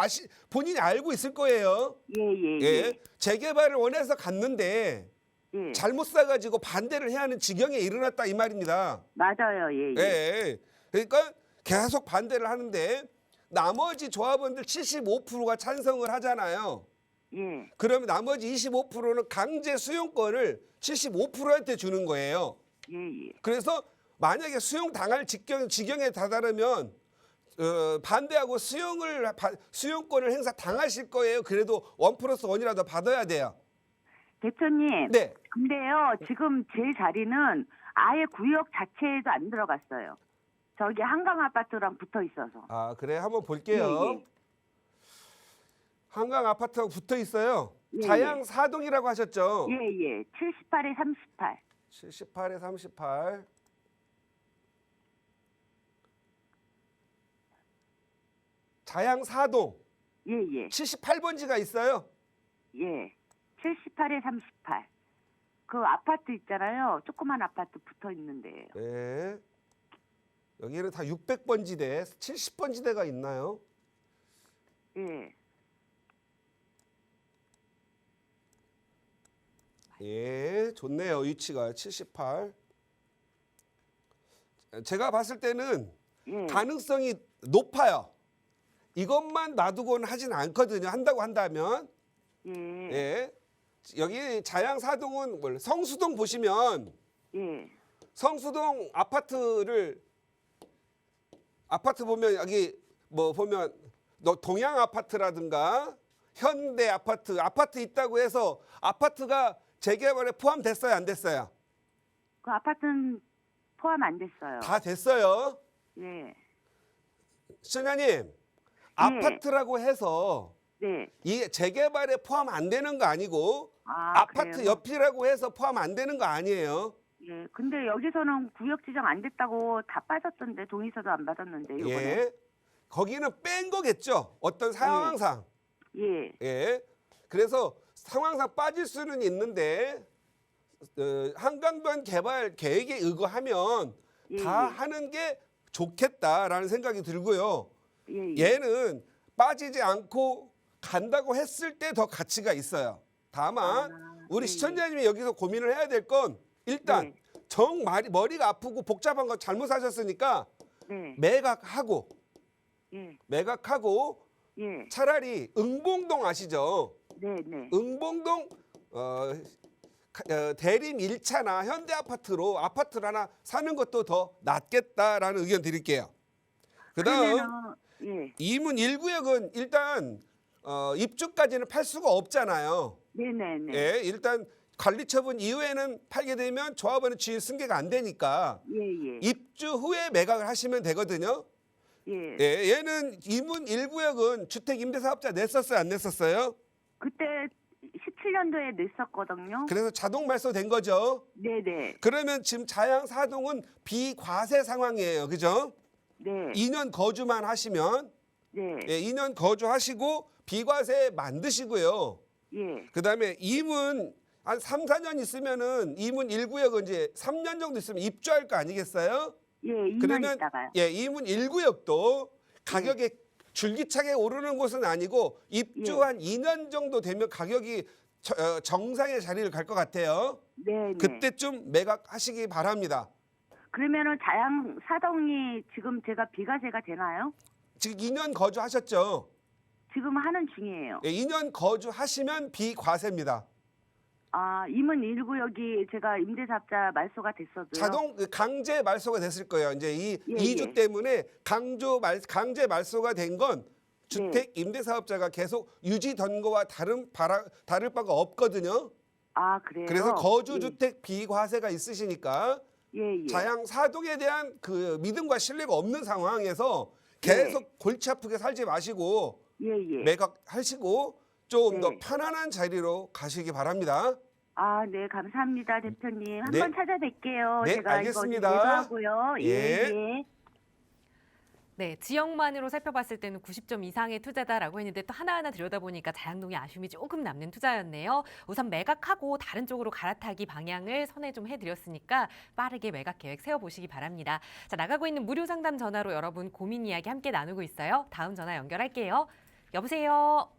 B: 본인이 알고 있을 거예요.
C: 예, 예,
B: 예.
C: 예.
B: 재개발을 원해서 갔는데
C: 예.
B: 잘못 사가지고 반대를 해야 하는 지경에 이르렀다 이 말입니다.
C: 맞아요. 예, 예.
B: 예. 그러니까 계속 반대를 하는데 나머지 조합원들 75%가 찬성을 하잖아요.
C: 예.
B: 그러면 나머지 25%는 강제 수용권을 75%한테 주는 거예요.
C: 예, 예.
B: 그래서 만약에 수용 당할 지경에 다다르면 반대하고 수용권을 행사 당하실 거예요. 그래도 1+1이라도 받아야 돼요.
C: 대표님.
B: 네.
C: 근데요, 지금 제 자리는 아예 구역 자체에도 안 들어갔어요. 저기 한강 아파트랑 붙어 있어서.
B: 아, 그래 한번 볼게요.
C: 예, 예.
B: 한강 아파트하고 붙어 있어요.
C: 예,
B: 자양 4동이라고 하셨죠?
C: 예, 예. 78에 38.
B: 78에 38. 자양 4동.
C: 예, 예.
B: 78번지가 있어요.
C: 예. 78에 38. 그 아파트 있잖아요. 조그만 아파트 붙어 있는데요.
B: 네. 여기는 다 600번 지대, 70번 지대가 있나요?
C: 예.
B: 예, 좋네요. 위치가 78. 제가 봤을 때는
C: 예.
B: 가능성이 높아요. 이것만 놔두고는 하진 않거든요. 한다고 한다면.
C: 예.
B: 예. 여기 자양사동은 성수동 보시면
C: 예.
B: 성수동 아파트 보면 여기 뭐 보면 동양 아파트라든가 현대 아파트 있다고 해서 아파트가 재개발에 포함됐어요, 안 됐어요?
C: 그 아파트는 포함 안 됐어요.
B: 다 됐어요.
C: 예.
B: 시청자님, 아파트라고 해서
C: 네.
B: 이게 재개발에 포함 안 되는 거 아니고
C: 아,
B: 아파트
C: 그래요?
B: 옆이라고 해서 포함 안 되는 거 아니에요.
C: 예. 근데 여기서는 구역 지정 안 됐다고 다 빠졌던데 동의서도 안 받았는데 요번에.
B: 예. 거기는 뺀 거겠죠. 어떤 상황상.
C: 예.
B: 예. 그래서 상황상 빠질 수는 있는데 한강변 개발 계획에 의거하면
C: 예,
B: 다
C: 예.
B: 하는 게 좋겠다라는 생각이 들고요.
C: 예. 예.
B: 얘는 빠지지 않고 간다고 했을 때 더 가치가 있어요. 다만 우리
C: 예,
B: 시청자님이 여기서 고민을 해야 될 건 일단 머리가 아프고 복잡한 거 잘못 사셨으니까
C: 네.
B: 매각하고
C: 예.
B: 예. 차라리 응봉동 아시죠?
C: 네, 네.
B: 응봉동 대림 1차나 현대 아파트를 하나 사는 것도 더 낫겠다라는 의견 드릴게요. 그다음
C: 그러면은, 예.
B: 이문 1구역은 일단 입주까지는 팔 수가 없잖아요.
C: 네, 네, 네.
B: 예, 일단 관리처분 이후에는 팔게 되면 조합원의 지위 승계가 안 되니까
C: 예, 예.
B: 입주 후에 매각을 하시면 되거든요.
C: 예.
B: 예, 얘는 이문 1구역은 주택 임대사업자 냈었어요, 안 냈었어요?
C: 그때 17년도에 냈었거든요.
B: 그래서 자동 말소된 거죠.
C: 네, 네.
B: 그러면 지금 자양사동은 비과세 상황이에요, 그죠?
C: 네.
B: 2년 거주만 하시면
C: 네.
B: 예, 2년 거주하시고 비과세 만드시고요.
C: 예.
B: 그다음에 이문 한 3, 4년 있으면은 이문 1구역은 이제 3년 정도 있으면 입주할 거 아니겠어요?
C: 예, 2년
B: 그러면
C: 있다가요.
B: 예, 이문 1구역도 가격이 줄기차게 오르는 곳은 아니고 입주 한 2년 정도 되면 가격이 정상의 자리를 갈 것 같아요.
C: 네, 네.
B: 그때쯤 매각하시기 바랍니다.
C: 그러면은 자양 사동이 지금 제가 비과세가 되나요?
B: 지금 2년 거주하셨죠?
C: 지금 하는 중이에요.
B: 예, 2년 거주하시면 비과세입니다.
C: 아, 임은 1구역이 제가 임대사업자 말소가 됐어도요.
B: 자동 강제 말소가 됐을 거예요. 이제 이
C: 예,
B: 이주
C: 예.
B: 때문에 강제 말소가 된 건 주택 임대사업자가 계속 유지된 거와 다를 바가 없거든요.
C: 아, 그래요?
B: 그래서 거주주택 비과세가 있으시니까
C: 예, 예.
B: 자양 사동에 대한 그 믿음과 신뢰가 없는 상황에서 계속 골치 아프게 살지 마시고
C: 예, 예.
B: 매각하시고 좀 더
C: 네.
B: 편안한 자리로 가시기 바랍니다.
C: 아, 네, 감사합니다, 대표님.
B: 네.
C: 한번 찾아뵐게요.
B: 네,
C: 제가
B: 알겠습니다.
C: 이거 예도하고요.
B: 예.
C: 예.
A: 네, 지역만으로 살펴봤을 때는 90점 이상의 투자다라고 했는데 또 하나하나 들여다보니까 자양동의 아쉬움이 조금 남는 투자였네요. 우선 매각하고 다른 쪽으로 갈아타기 방향을 선회 좀 해드렸으니까 빠르게 매각 계획 세워보시기 바랍니다. 자, 나가고 있는 무료 상담 전화로 여러분 고민 이야기 함께 나누고 있어요. 다음 전화 연결할게요. 여보세요.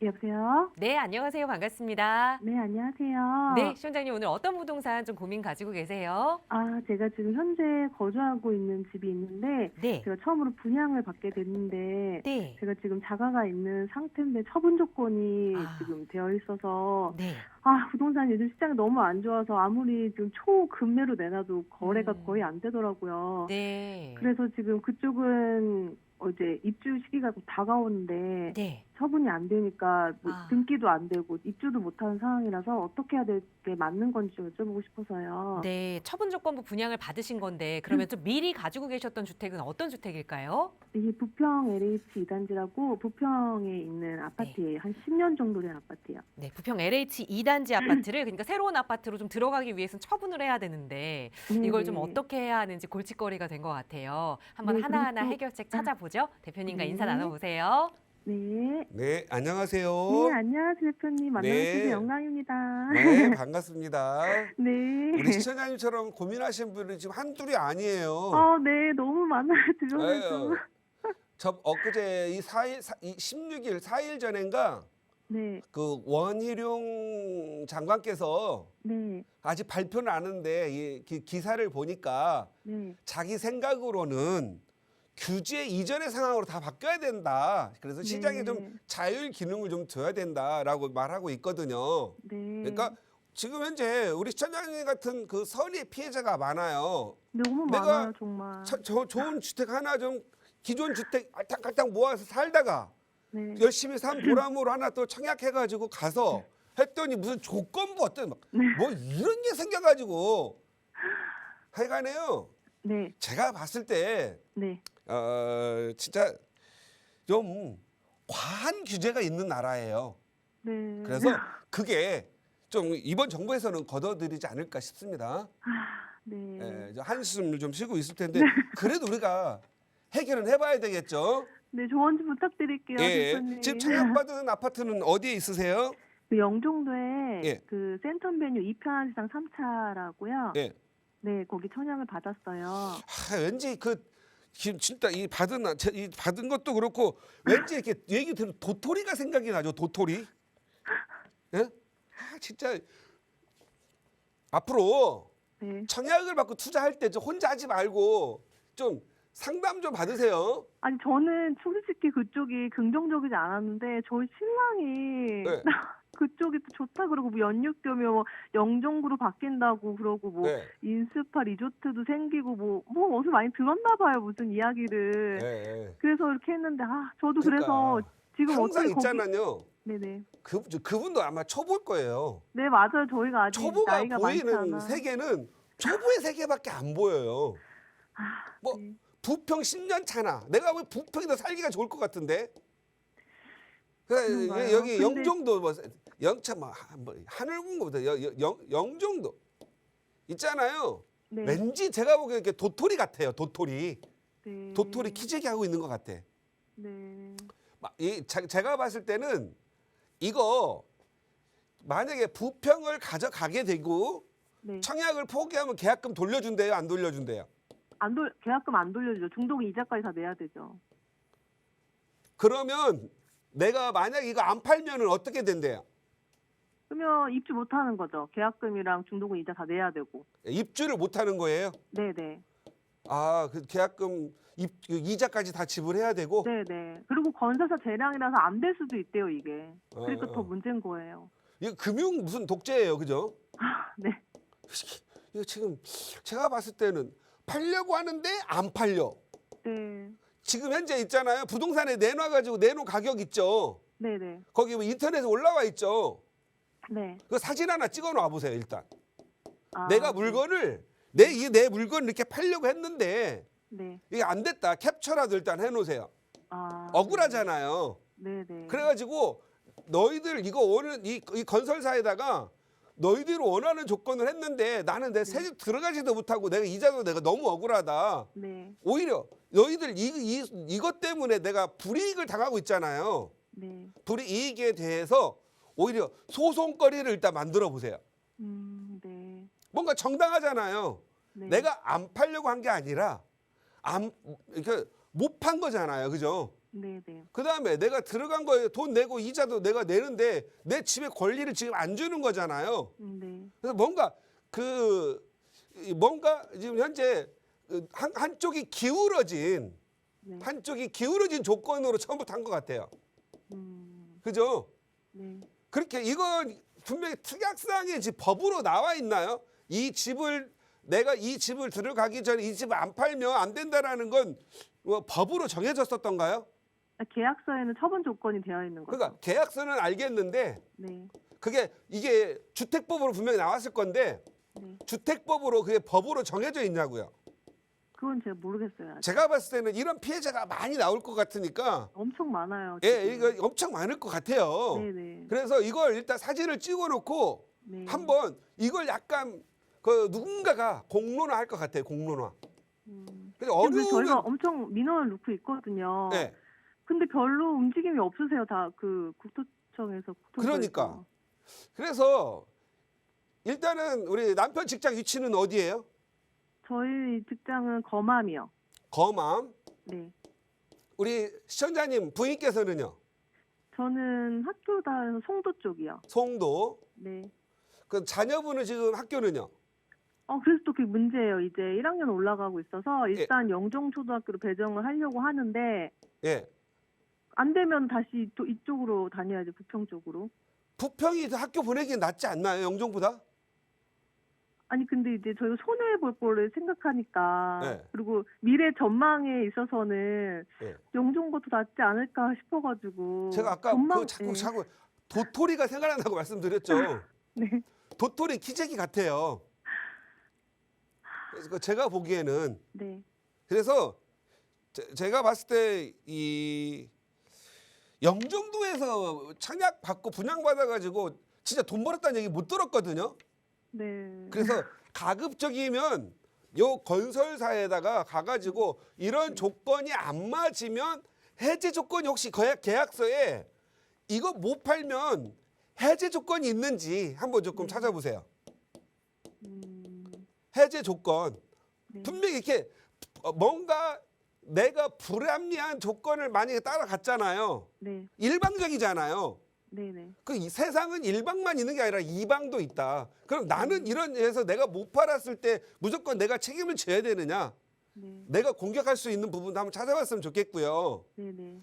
D: 여보세요?
A: 네, 안녕하세요. 반갑습니다.
D: 네, 안녕하세요.
A: 네, 시청자님 오늘 어떤 부동산 좀 고민 가지고 계세요?
D: 아, 제가 지금 현재 거주하고 있는 집이 있는데,
A: 네.
D: 제가 처음으로 분양을 받게 됐는데,
A: 네.
D: 제가 지금 자가가 있는 상태인데 처분 조건이
A: 아.
D: 지금 되어 있어서,
A: 네.
D: 아, 부동산 요즘 시장이 너무 안 좋아서 아무리 좀 초급매로 내놔도 거래가 거의 안 되더라고요.
A: 네.
D: 그래서 지금 그쪽은 이제 입주 시기가 곧 다가오는데,
A: 네.
D: 처분이 안 되니까 뭐
A: 아.
D: 등기도 안 되고 입주도 못하는 상황이라서 어떻게 해야 될 게 맞는 건지 좀 여쭤보고 싶어서요.
A: 네, 처분 조건부 분양을 받으신 건데 그러면 좀 미리 가지고 계셨던 주택은 어떤 주택일까요?
D: 이게 부평 LH 2단지라고 부평에 있는 아파트예요. 한 10년 정도 된 아파트예요.
A: 네, 부평 LH 2단지 아파트를 그러니까 새로운 아파트로 좀 들어가기 위해서는 처분을 해야 되는데 이걸 좀
D: 네네.
A: 어떻게 해야 하는지 골칫거리가 된 것 같아요. 한번
D: 네,
A: 하나하나
D: 그리고 또-
A: 해결책 찾아보죠. 대표님과
D: 네.
A: 인사 나눠보세요.
D: 네.
B: 네, 안녕하세요.
D: 네, 안녕하세요, 대표님. 만나서
B: 네.
D: 영광입니다.
B: 네, 반갑습니다.
D: 네.
B: 우리 시청자님처럼 고민하시는 분이 지금 한둘이 아니에요.
D: 네, 너무 많아요, 주변에도.
B: 네. 저 엊그제 이 16일, 4일 전인가
D: 네,
B: 그 원희룡 장관께서
D: 네,
B: 아직 발표는 안 하는데 이 기사를 보니까
D: 네,
B: 자기 생각으로는 규제 이전의 상황으로 다 바뀌어야 된다. 그래서 시장에
D: 네.
B: 좀 자율 기능을 좀 둬야 된다라고 말하고 있거든요.
D: 네.
B: 그러니까 지금 현재 우리 시청자님 같은 그 선의 피해자가 많아요.
D: 너무
B: 내가
D: 많아요, 정말.
B: 좋은 주택 하나 좀 기존 주택 알딱알딱 모아서 살다가
D: 네.
B: 열심히 산 보람으로 하나 또 청약해가지고 가서 했더니 무슨 조건부 어떤 뭐 이런 게 생겨가지고 하여간에요.
D: 네,
B: 제가 봤을 때
D: 네,
B: 진짜 좀 과한 규제가 있는 나라예요.
D: 네.
B: 그래서 그게 좀 이번 정부에서는 걷어들이지 않을까 싶습니다.
D: 네.
B: 예, 이제 한숨을 좀 쉬고 있을 텐데 그래도 우리가 해결은 해봐야 되겠죠.
D: 네, 조언 좀 부탁드릴게요,
B: 예,
D: 대표님.
B: 지금 청약받은 아파트는 어디에 있으세요?
D: 그 영종도에
B: 예.
D: 그 센텀베뉴 2편 시장 3차라고요.
B: 예.
D: 네, 거기 청약을 받았어요.
B: 왠지 진짜 이 받은 것도 그렇고 왠지 이렇게 얘기 들으면 도토리가 생각이 나죠. 도토리. 예? 진짜 앞으로
D: 네.
B: 청약을 받고 투자할 때 좀 혼자 하지 말고 좀 상담 좀 받으세요.
D: 아니 저는 솔직히 그쪽이 긍정적이지 않았는데 저희 신랑이
B: 네.
D: 그쪽이 또 좋다 그러고 뭐 연육되면 뭐 영종구로 바뀐다고 그러고 뭐
B: 네.
D: 인스파 리조트도 생기고 뭐 어디서 많이 들었나 봐요 무슨 이야기를.
B: 예.
D: 그래서 이렇게 했는데 저도
B: 그러니까
D: 그래서 지금
B: 항상
D: 어떻게
B: 있잖아요.
D: 네네.
B: 그분도 아마 초보일 거예요.
D: 네 맞아요 저희가 아직
B: 초보가
D: 나이가
B: 보이는
D: 많잖아.
B: 세계는 초보의 세계밖에 안 보여요. 뭐
D: 네.
B: 부평 10년 차나 내가 왜 부평에서 살기가 좋을 것 같은데?
D: 그런가요?
B: 여기
D: 근데-
B: 영종도 하늘궁보다 영종도 있잖아요.
D: 네.
B: 왠지 제가 보기엔 이렇게 도토리 같아요. 도토리
D: 네.
B: 키재기 하고 있는 것 같아.
D: 네.
B: 제가 봤을 때는 이거 만약에 부평을 가져가게 되고
D: 네.
B: 청약을 포기하면 계약금 돌려준대요, 안 돌려준대요?
D: 계약금 안 돌려주죠. 중도금 이자까지 다 내야 되죠.
B: 그러면 내가 만약 이거 안 팔면은 어떻게 된대요?
D: 그러면 입주 못 하는 거죠. 계약금이랑 중도금 이자 다 내야 되고.
B: 입주를 못 하는 거예요?
D: 네네.
B: 그 계약금 이자까지 다 지불해야 되고?
D: 네네. 그리고 건설사 재량이라서 안 될 수도 있대요, 이게. 그러니까
B: 어.
D: 더 문제인 거예요.
B: 이거 금융 무슨 독재예요, 그죠?
D: 네.
B: 이거 지금 제가 봤을 때는 팔려고 하는데 안 팔려.
D: 네.
B: 지금 현재 있잖아요. 부동산에 내놔가지고 내놓은 가격 있죠.
D: 네네.
B: 거기 뭐 인터넷에 올라와 있죠.
D: 네.
B: 그 사진 하나 찍어 놔 보세요, 일단.
D: 아,
B: 내가 물건을 내 물건을 이렇게 팔려고 했는데
D: 네.
B: 이게 안 됐다. 캡처라도 일단 해 놓으세요.
D: 아.
B: 억울하잖아요.
D: 네네.
B: 그래가지고 너희들 이거 이 건설사에다가 너희들이 원하는 조건을 했는데 나는 내 세집 들어가지도 못하고 내가 이자도 내가 너무 억울하다.
D: 네.
B: 오히려 너희들 이것 때문에 내가 불이익을 당하고 있잖아요.
D: 네.
B: 불이익에 대해서 오히려 소송거리를 일단 만들어 보세요.
D: 네.
B: 뭔가 정당하잖아요.
D: 네.
B: 내가 안 팔려고 한 게 아니라 이렇게 못 판 거잖아요. 그죠?
D: 네네.
B: 그다음에 내가 들어간 거에 돈 내고 이자도 내가 내는데 내 집에 권리를 지금 안 주는 거잖아요.
D: 네.
B: 그래서 뭔가 지금 현재 한쪽이 기울어진
D: 네.
B: 조건으로 처음부터 한 것 같아요. 그죠?
D: 네.
B: 그렇게 이건 분명히 특약사항이 지금 법으로 나와 있나요? 내가 이 집을 들어가기 전에 이 집을 안 팔면 안 된다라는 건 뭐 법으로 정해졌었던가요?
D: 계약서에는 처분 조건이 되어 있는 거죠.
B: 그러니까 계약서는 알겠는데
D: 네.
B: 이게 주택법으로 분명히 나왔을 건데
D: 네.
B: 주택법으로 그게 법으로 정해져 있냐고요.
D: 그건 제가 모르겠어요. 아직.
B: 제가 봤을 때는 이런 피해자가 많이 나올 것 같으니까
D: 엄청 많아요.
B: 예,
D: 지금.
B: 이거 엄청 많을 것 같아요.
D: 네네.
B: 그래서 이걸 일단 사진을 찍어놓고
D: 네.
B: 한번 이걸 약간 누군가가 공론화 할 것 같아요. 공론화. 그래서
D: 지금 저희가
B: 어려우면
D: 엄청 민원을 넣고 있거든요.
B: 네.
D: 근데 별로 움직임이 없으세요. 다 그 국토청에서
B: 그러니까. 그래서 일단은 우리 남편 직장 위치는 어디예요?
D: 저희 직장은 거맘이요.
B: 거맘.
D: 네.
B: 우리 시청자님 부인께서는요?
D: 저는 학교 다녀서 송도 쪽이요.
B: 송도.
D: 네.
B: 그 자녀분은 지금 학교는요?
D: 그래서 또 그게 문제예요. 이제 1학년 올라가고 있어서
B: 예.
D: 일단 영종초등학교로 배정을 하려고 하는데
B: 예.
D: 안 되면 다시 또 이쪽으로 다녀야지, 부평 쪽으로.
B: 부평이 더 학교 보내기 낫지 않나요? 영종보다?
D: 아니 근데 이제 저희가 손해 볼 거를 생각하니까
B: 네.
D: 그리고 미래 전망에 있어서는
B: 예.
D: 영종고 더 낫지 않을까 싶어가지고.
B: 제가 아까
D: 전망-
B: 그 자꾸
D: 네.
B: 자꾸 도토리가 생각난다고 말씀드렸죠.
D: 네.
B: 도토리 키재기 같아요. 그래서 제가 보기에는
D: 네.
B: 그래서 제가 봤을 때 이 영종도에서 청약 받고 분양 받아가지고 진짜 돈 벌었다는 얘기 못 들었거든요.
D: 네.
B: 그래서 가급적이면 요 건설사에다가 가가지고 이런 조건이 안 맞으면 해제 조건이 혹시 계약서에 이거 못 팔면 해제 조건이 있는지 한번 조금 찾아보세요. 해제 조건.
D: 네.
B: 분명히 이렇게 뭔가 내가 불합리한 조건을 만약에 따라갔잖아요.
D: 네.
B: 일방적이잖아요.
D: 네네.
B: 이 세상은 일방만 있는 게 아니라 이방도 있다. 그럼 나는 이런 해서 내가 못 팔았을 때 무조건 내가 책임을 져야 되느냐?
D: 네.
B: 내가 공격할 수 있는 부분도 한번 찾아봤으면 좋겠고요.
D: 네네.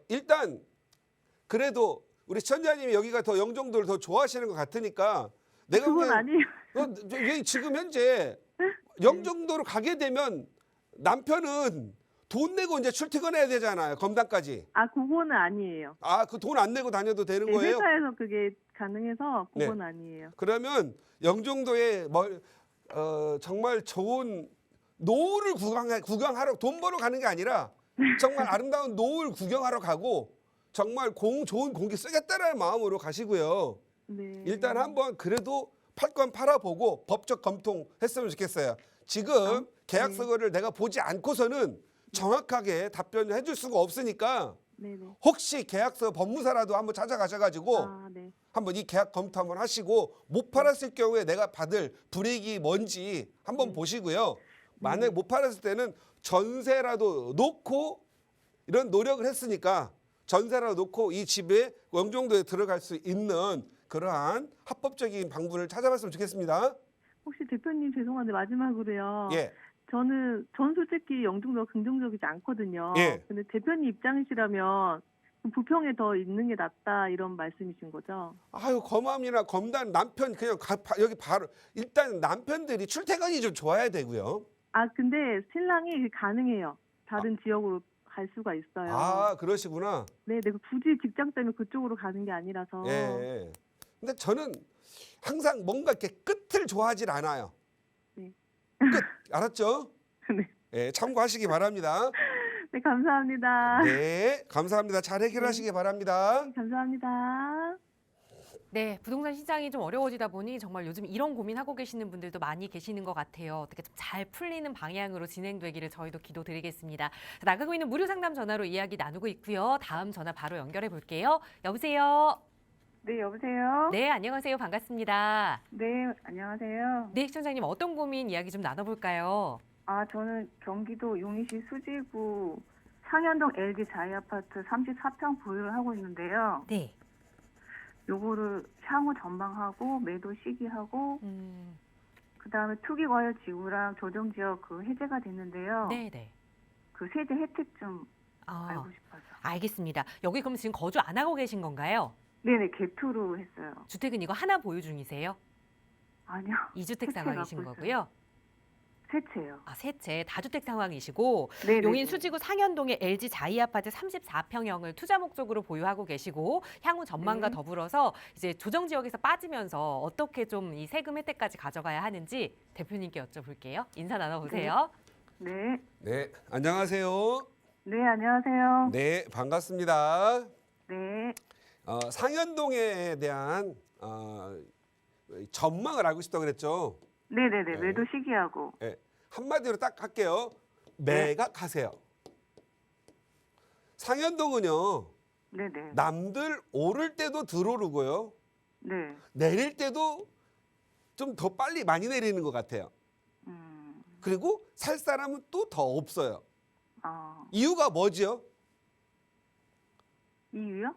B: 일단 그래도 우리 시청자님이 여기가 더 영종도를 더 좋아하시는 것 같으니까 내가
D: 그건
B: 보기엔
D: 아니에요.
B: 지금 현재 영종도로 가게 되면 남편은 돈 내고 이제 출퇴근해야 되잖아요. 검단까지.
D: 그거는 아니에요.
B: 그 돈 안 내고 다녀도 되는
D: 네,
B: 거예요?
D: 회사에서 그게 가능해서
B: 네.
D: 그건 아니에요.
B: 그러면 영종도에 정말 좋은 노을을 구경하러 돈 벌어 가는 게 아니라 정말 아름다운 노을 구경하러 가고 정말 좋은 공기 쓰겠다라는 마음으로 가시고요.
D: 네.
B: 일단 한번 그래도 팔 건 팔아보고 법적 검토했으면 좋겠어요. 지금 계약서를 내가 보지 않고서는 정확하게 답변을 해줄 수가 없으니까
D: 네네.
B: 혹시 계약서 법무사라도 한번 찾아가셔가지고
D: 네.
B: 한번 이 계약 검토 한번 하시고 못 팔았을 경우에 내가 받을 불이익이 뭔지 한번 보시고요. 만약에 못 팔았을 때는 전세라도 놓고 이런 노력을 했으니까 전세라도 놓고 이 집에 영종도에 들어갈 수 있는 그러한 합법적인 방법을 찾아봤으면 좋겠습니다.
D: 혹시 대표님 죄송한데 마지막으로요.
B: 예.
D: 전 솔직히 영종도가 긍정적이지 않거든요.
B: 예.
D: 근데 대표님 입장이시라면 부평에 더 있는 게 낫다 이런 말씀이신 거죠?
B: 거맘이나 검단 남편 그냥 여기 바로 일단 남편들이 출퇴근이 좀 좋아야 되고요.
D: 근데 신랑이 가능해요. 다른 지역으로 갈 수가 있어요.
B: 그러시구나.
D: 네, 내가 굳이 직장 때문에 그쪽으로 가는 게 아니라서.
B: 예. 근데 저는 항상 뭔가 이렇게 끝을 좋아하질 않아요.
D: 네.
B: 끝 알았죠?
D: 네.
B: 예, 참고하시기 바랍니다.
D: 네, 감사합니다.
B: 네, 감사합니다. 잘 해결하시기 바랍니다.
D: 감사합니다.
A: 네, 부동산 시장이 좀 어려워지다 보니 정말 요즘 이런 고민하고 계시는 분들도 많이 계시는 것 같아요. 어떻게 좀 잘 풀리는 방향으로 진행되기를 저희도 기도드리겠습니다. 나가고 있는 무료 상담 전화로 이야기 나누고 있고요. 다음 전화 바로 연결해 볼게요. 여보세요.
C: 네, 여보세요?
A: 네, 안녕하세요. 반갑습니다.
C: 네, 안녕하세요.
A: 네, 시청자님 어떤 고민 이야기 좀 나눠볼까요?
C: 저는 경기도 용인시 수지구 상현동 LG 자이아파트 34평 보유를 하고 있는데요.
A: 네.
C: 요거를 향후 전망하고 매도 시기하고 그다음에 투기 과열 지구랑 조정 지역 해제가 됐는데요.
A: 네네.
C: 그 세제 혜택 좀 알고 싶어서.
A: 알겠습니다. 여기 그럼 지금 거주 안 하고 계신 건가요?
C: 네네, 개투로 했어요.
A: 주택은 이거 하나 보유 중이세요?
C: 아니요.
A: 2주택
C: 세 채
A: 상황이신
C: 갖고
A: 거고요.
C: 세 채요.
A: 세 채 다주택 상황이시고
C: 네네.
A: 용인 수지구 상현동의 LG 자이아파트 34평형을 투자 목적으로 보유하고 계시고 향후 전망과
C: 네.
A: 더불어서 이제 조정 지역에서 빠지면서 어떻게 좀 이 세금 혜택까지 가져가야 하는지 대표님께 여쭤볼게요. 인사 나눠보세요.
C: 네.
B: 네, 안녕하세요.
C: 네, 안녕하세요.
B: 네, 반갑습니다.
C: 네.
B: 상현동에 대한 전망을 알고 싶다고 그랬죠.
C: 네네네.
B: 네.
C: 매도 시기하고.
B: 네, 한마디로 딱 할게요. 매각하세요. 상현동은요.
C: 네네.
B: 남들 오를 때도 덜 오르고요.
C: 네.
B: 내릴 때도 좀 더 빨리 많이 내리는 것 같아요. 그리고 살 사람은 또 더 없어요. 이유가 뭐죠?
C: 이유요?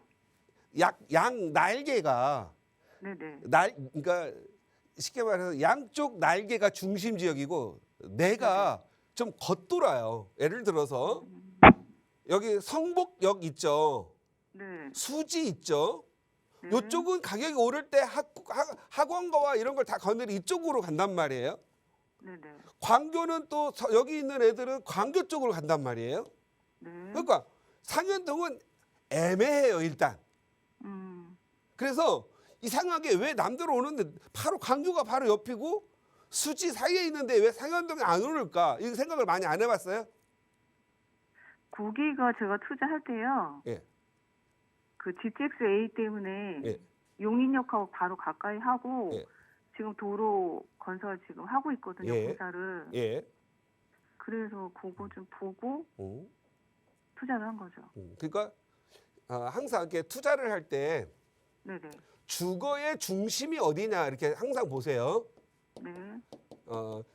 B: 양 날개가
C: 네네.
B: 그러니까 쉽게 말해서 양쪽 날개가 중심 지역이고 뇌가 좀 겉돌아요. 예를 들어서 여기 성복역 있죠.
C: 네.
B: 수지 있죠.
C: 네.
B: 이쪽은 가격이 오를 때 학원가와 이런 걸 다 건드려 이쪽으로 간단 말이에요.
C: 네네.
B: 광교는 또 여기 있는 애들은 광교 쪽으로 간단 말이에요.
C: 네.
B: 그러니까 상현동은 애매해요 일단. 그래서 이상하게 왜 남들 오는데 바로 광교가 바로 옆이고 수지 사이에 있는데 왜 상현동에 안 오를까? 이 생각을 많이 안 해봤어요?
C: 거기가 제가 투자할 때요.
B: 예.
C: 그 GTX-A 때문에
B: 예.
C: 용인역하고 바로 가까이 하고
B: 예.
C: 지금 도로 건설 지금 하고 있거든요.
B: 예.
C: 공사를.
B: 예.
C: 그래서 그거 좀 보고
B: 음.
C: 투자를 한 거죠.
B: 그러니까 항상 이렇게 투자를 할 때
C: 네네.
B: 주거의 중심이 어디냐 이렇게 항상 보세요.
C: 네.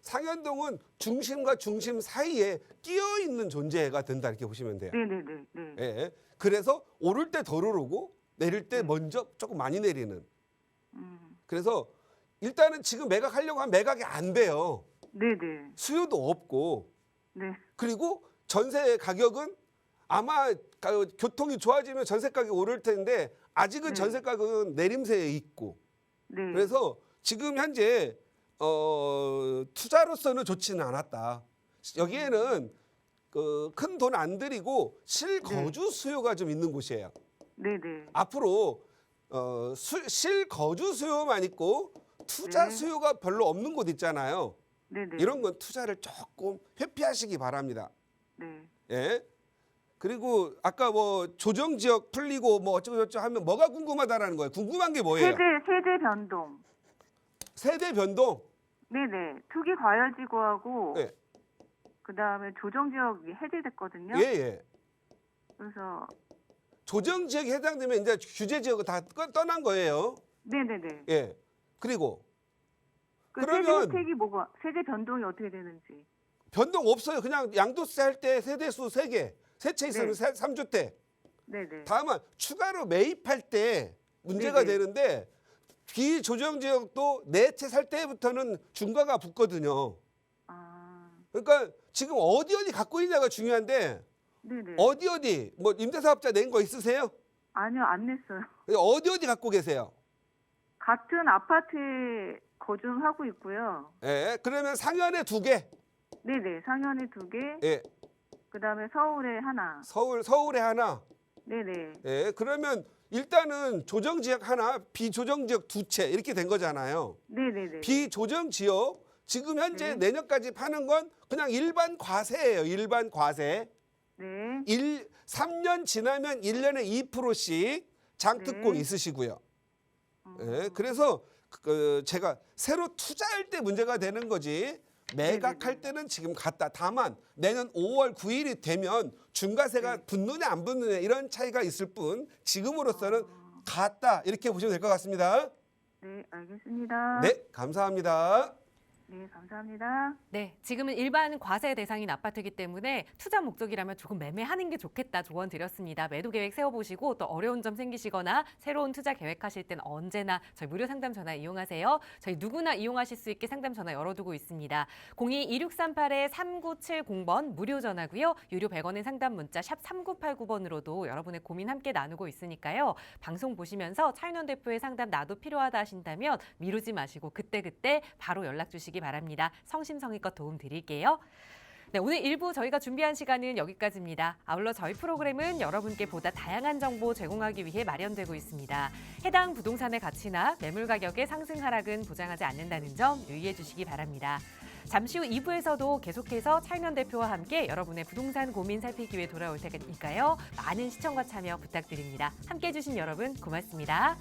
B: 상현동은 중심과 중심 사이에 끼어 있는 존재가 된다 이렇게 보시면 돼요.
C: 네네네. 네.
B: 예. 그래서 오를 때 덜 오르고 내릴 때 먼저 조금 많이 내리는. 그래서 일단은 지금 매각하려고 하면 매각이 안 돼요.
C: 네네.
B: 수요도 없고.
C: 네.
B: 그리고 전세 가격은 아마 교통이 좋아지면 전세 가격이 오를 텐데 아직은
C: 네.
B: 전세 가격은 내림세에 있고.
C: 네.
B: 그래서 지금 현재 투자로서는 좋지는 않았다. 여기에는 큰 돈 안 들이고 실거주 수요가 좀 있는 곳이에요.
C: 네네.
B: 앞으로 실거주 수요만 있고 투자
C: 네.
B: 수요가 별로 없는 곳 있잖아요.
C: 네네.
B: 이런 건 투자를 조금 회피하시기 바랍니다.
C: 네.
B: 예. 그리고 아까 뭐 조정 지역 풀리고 뭐 어쩌고 저쩌고 하면 뭐가 궁금하다라는 거예요. 궁금한 게 뭐예요?
C: 세대 변동.
B: 세대 변동.
C: 네네. 투기 과열지구하고
B: 예.
C: 그다음에 조정 지역이 해제됐거든요.
B: 예, 예.
C: 그래서
B: 조정 지역에 해당되면 이제 규제 지역은 다 떠난 거예요.
C: 네네네.
B: 예. 그리고
C: 그
B: 그러면-
C: 세대 혜택이 뭐가 세대 변동이 어떻게 되는지.
B: 변동 없어요. 그냥 양도세 할 때 세대수 3개, 세 채 있으면
C: 네.
B: 3주택.
C: 네네.
B: 다만 추가로 매입할 때 문제가
C: 네네.
B: 되는데 비조정 지역도 4채 살 때부터는 중과가 붙거든요.
C: 아,
B: 그러니까 지금 어디 갖고 있냐가 중요한데
C: 네네.
B: 어디 뭐 임대사업자 낸 거 있으세요?
C: 아니요, 안 냈어요.
B: 어디 갖고 계세요?
C: 같은 아파트에 거주하고 있고요.
B: 예. 그러면 상현에 2개.
C: 네네. 상현에 2개,
B: 예.
C: 그다음에 서울에 하나.
B: 서울에 하나.
C: 네네.
B: 예. 그러면 일단은 조정 지역 하나, 비조정 지역 2채 이렇게 된 거잖아요.
C: 네네네.
B: 비조정 지역 지금 현재
C: 네.
B: 내년까지 파는 건 그냥 일반 과세예요. 일반 과세.
C: 네.
B: 3년 지나면 1년에 2%씩 장특공
C: 네.
B: 있으시고요. 예, 그래서 제가 새로 투자할 때 문제가 되는 거지 매각할
C: 네네네.
B: 때는 지금 같다. 다만 내년 5월 9일이 되면 중과세가
C: 네.
B: 붙느냐 안 붙느냐 이런 차이가 있을 뿐 지금으로서는 같다. 이렇게 보시면 될 것 같습니다.
C: 네, 알겠습니다.
B: 네, 감사합니다.
C: 네, 감사합니다.
A: 네, 지금은 일반 과세 대상인 아파트이기 때문에 투자 목적이라면 조금 매매하는 게 좋겠다 조언 드렸습니다. 매도 계획 세워보시고 또 어려운 점 생기시거나 새로운 투자 계획하실 땐 언제나 저희 무료 상담 전화 이용하세요. 저희 누구나 이용하실 수 있게 상담 전화 열어두고 있습니다. 02-2638-3970번 무료 전화고요. 유료 100원의 상담 문자 샵 3989번으로도 여러분의 고민 함께 나누고 있으니까요. 방송 보시면서 차윤원 대표의 상담 나도 필요하다 하신다면 미루지 마시고 그때그때 바로 연락 주시기 바랍니다. 성심성의껏 도움 드릴게요. 네, 오늘 1부 저희가 준비한 시간은 여기까지입니다. 아울러 저희 프로그램은 여러분께 보다 다양한 정보 제공하기 위해 마련되고 있습니다. 해당 부동산의 가치나 매물 가격의 상승 하락은 보장하지 않는다는 점 유의해 주시기 바랍니다. 잠시 후 2부에서도 계속해서 차윤원 대표와 함께 여러분의 부동산 고민 살피기 위해 돌아올 테니까요. 많은 시청과 참여 부탁드립니다. 함께해 주신 여러분 고맙습니다.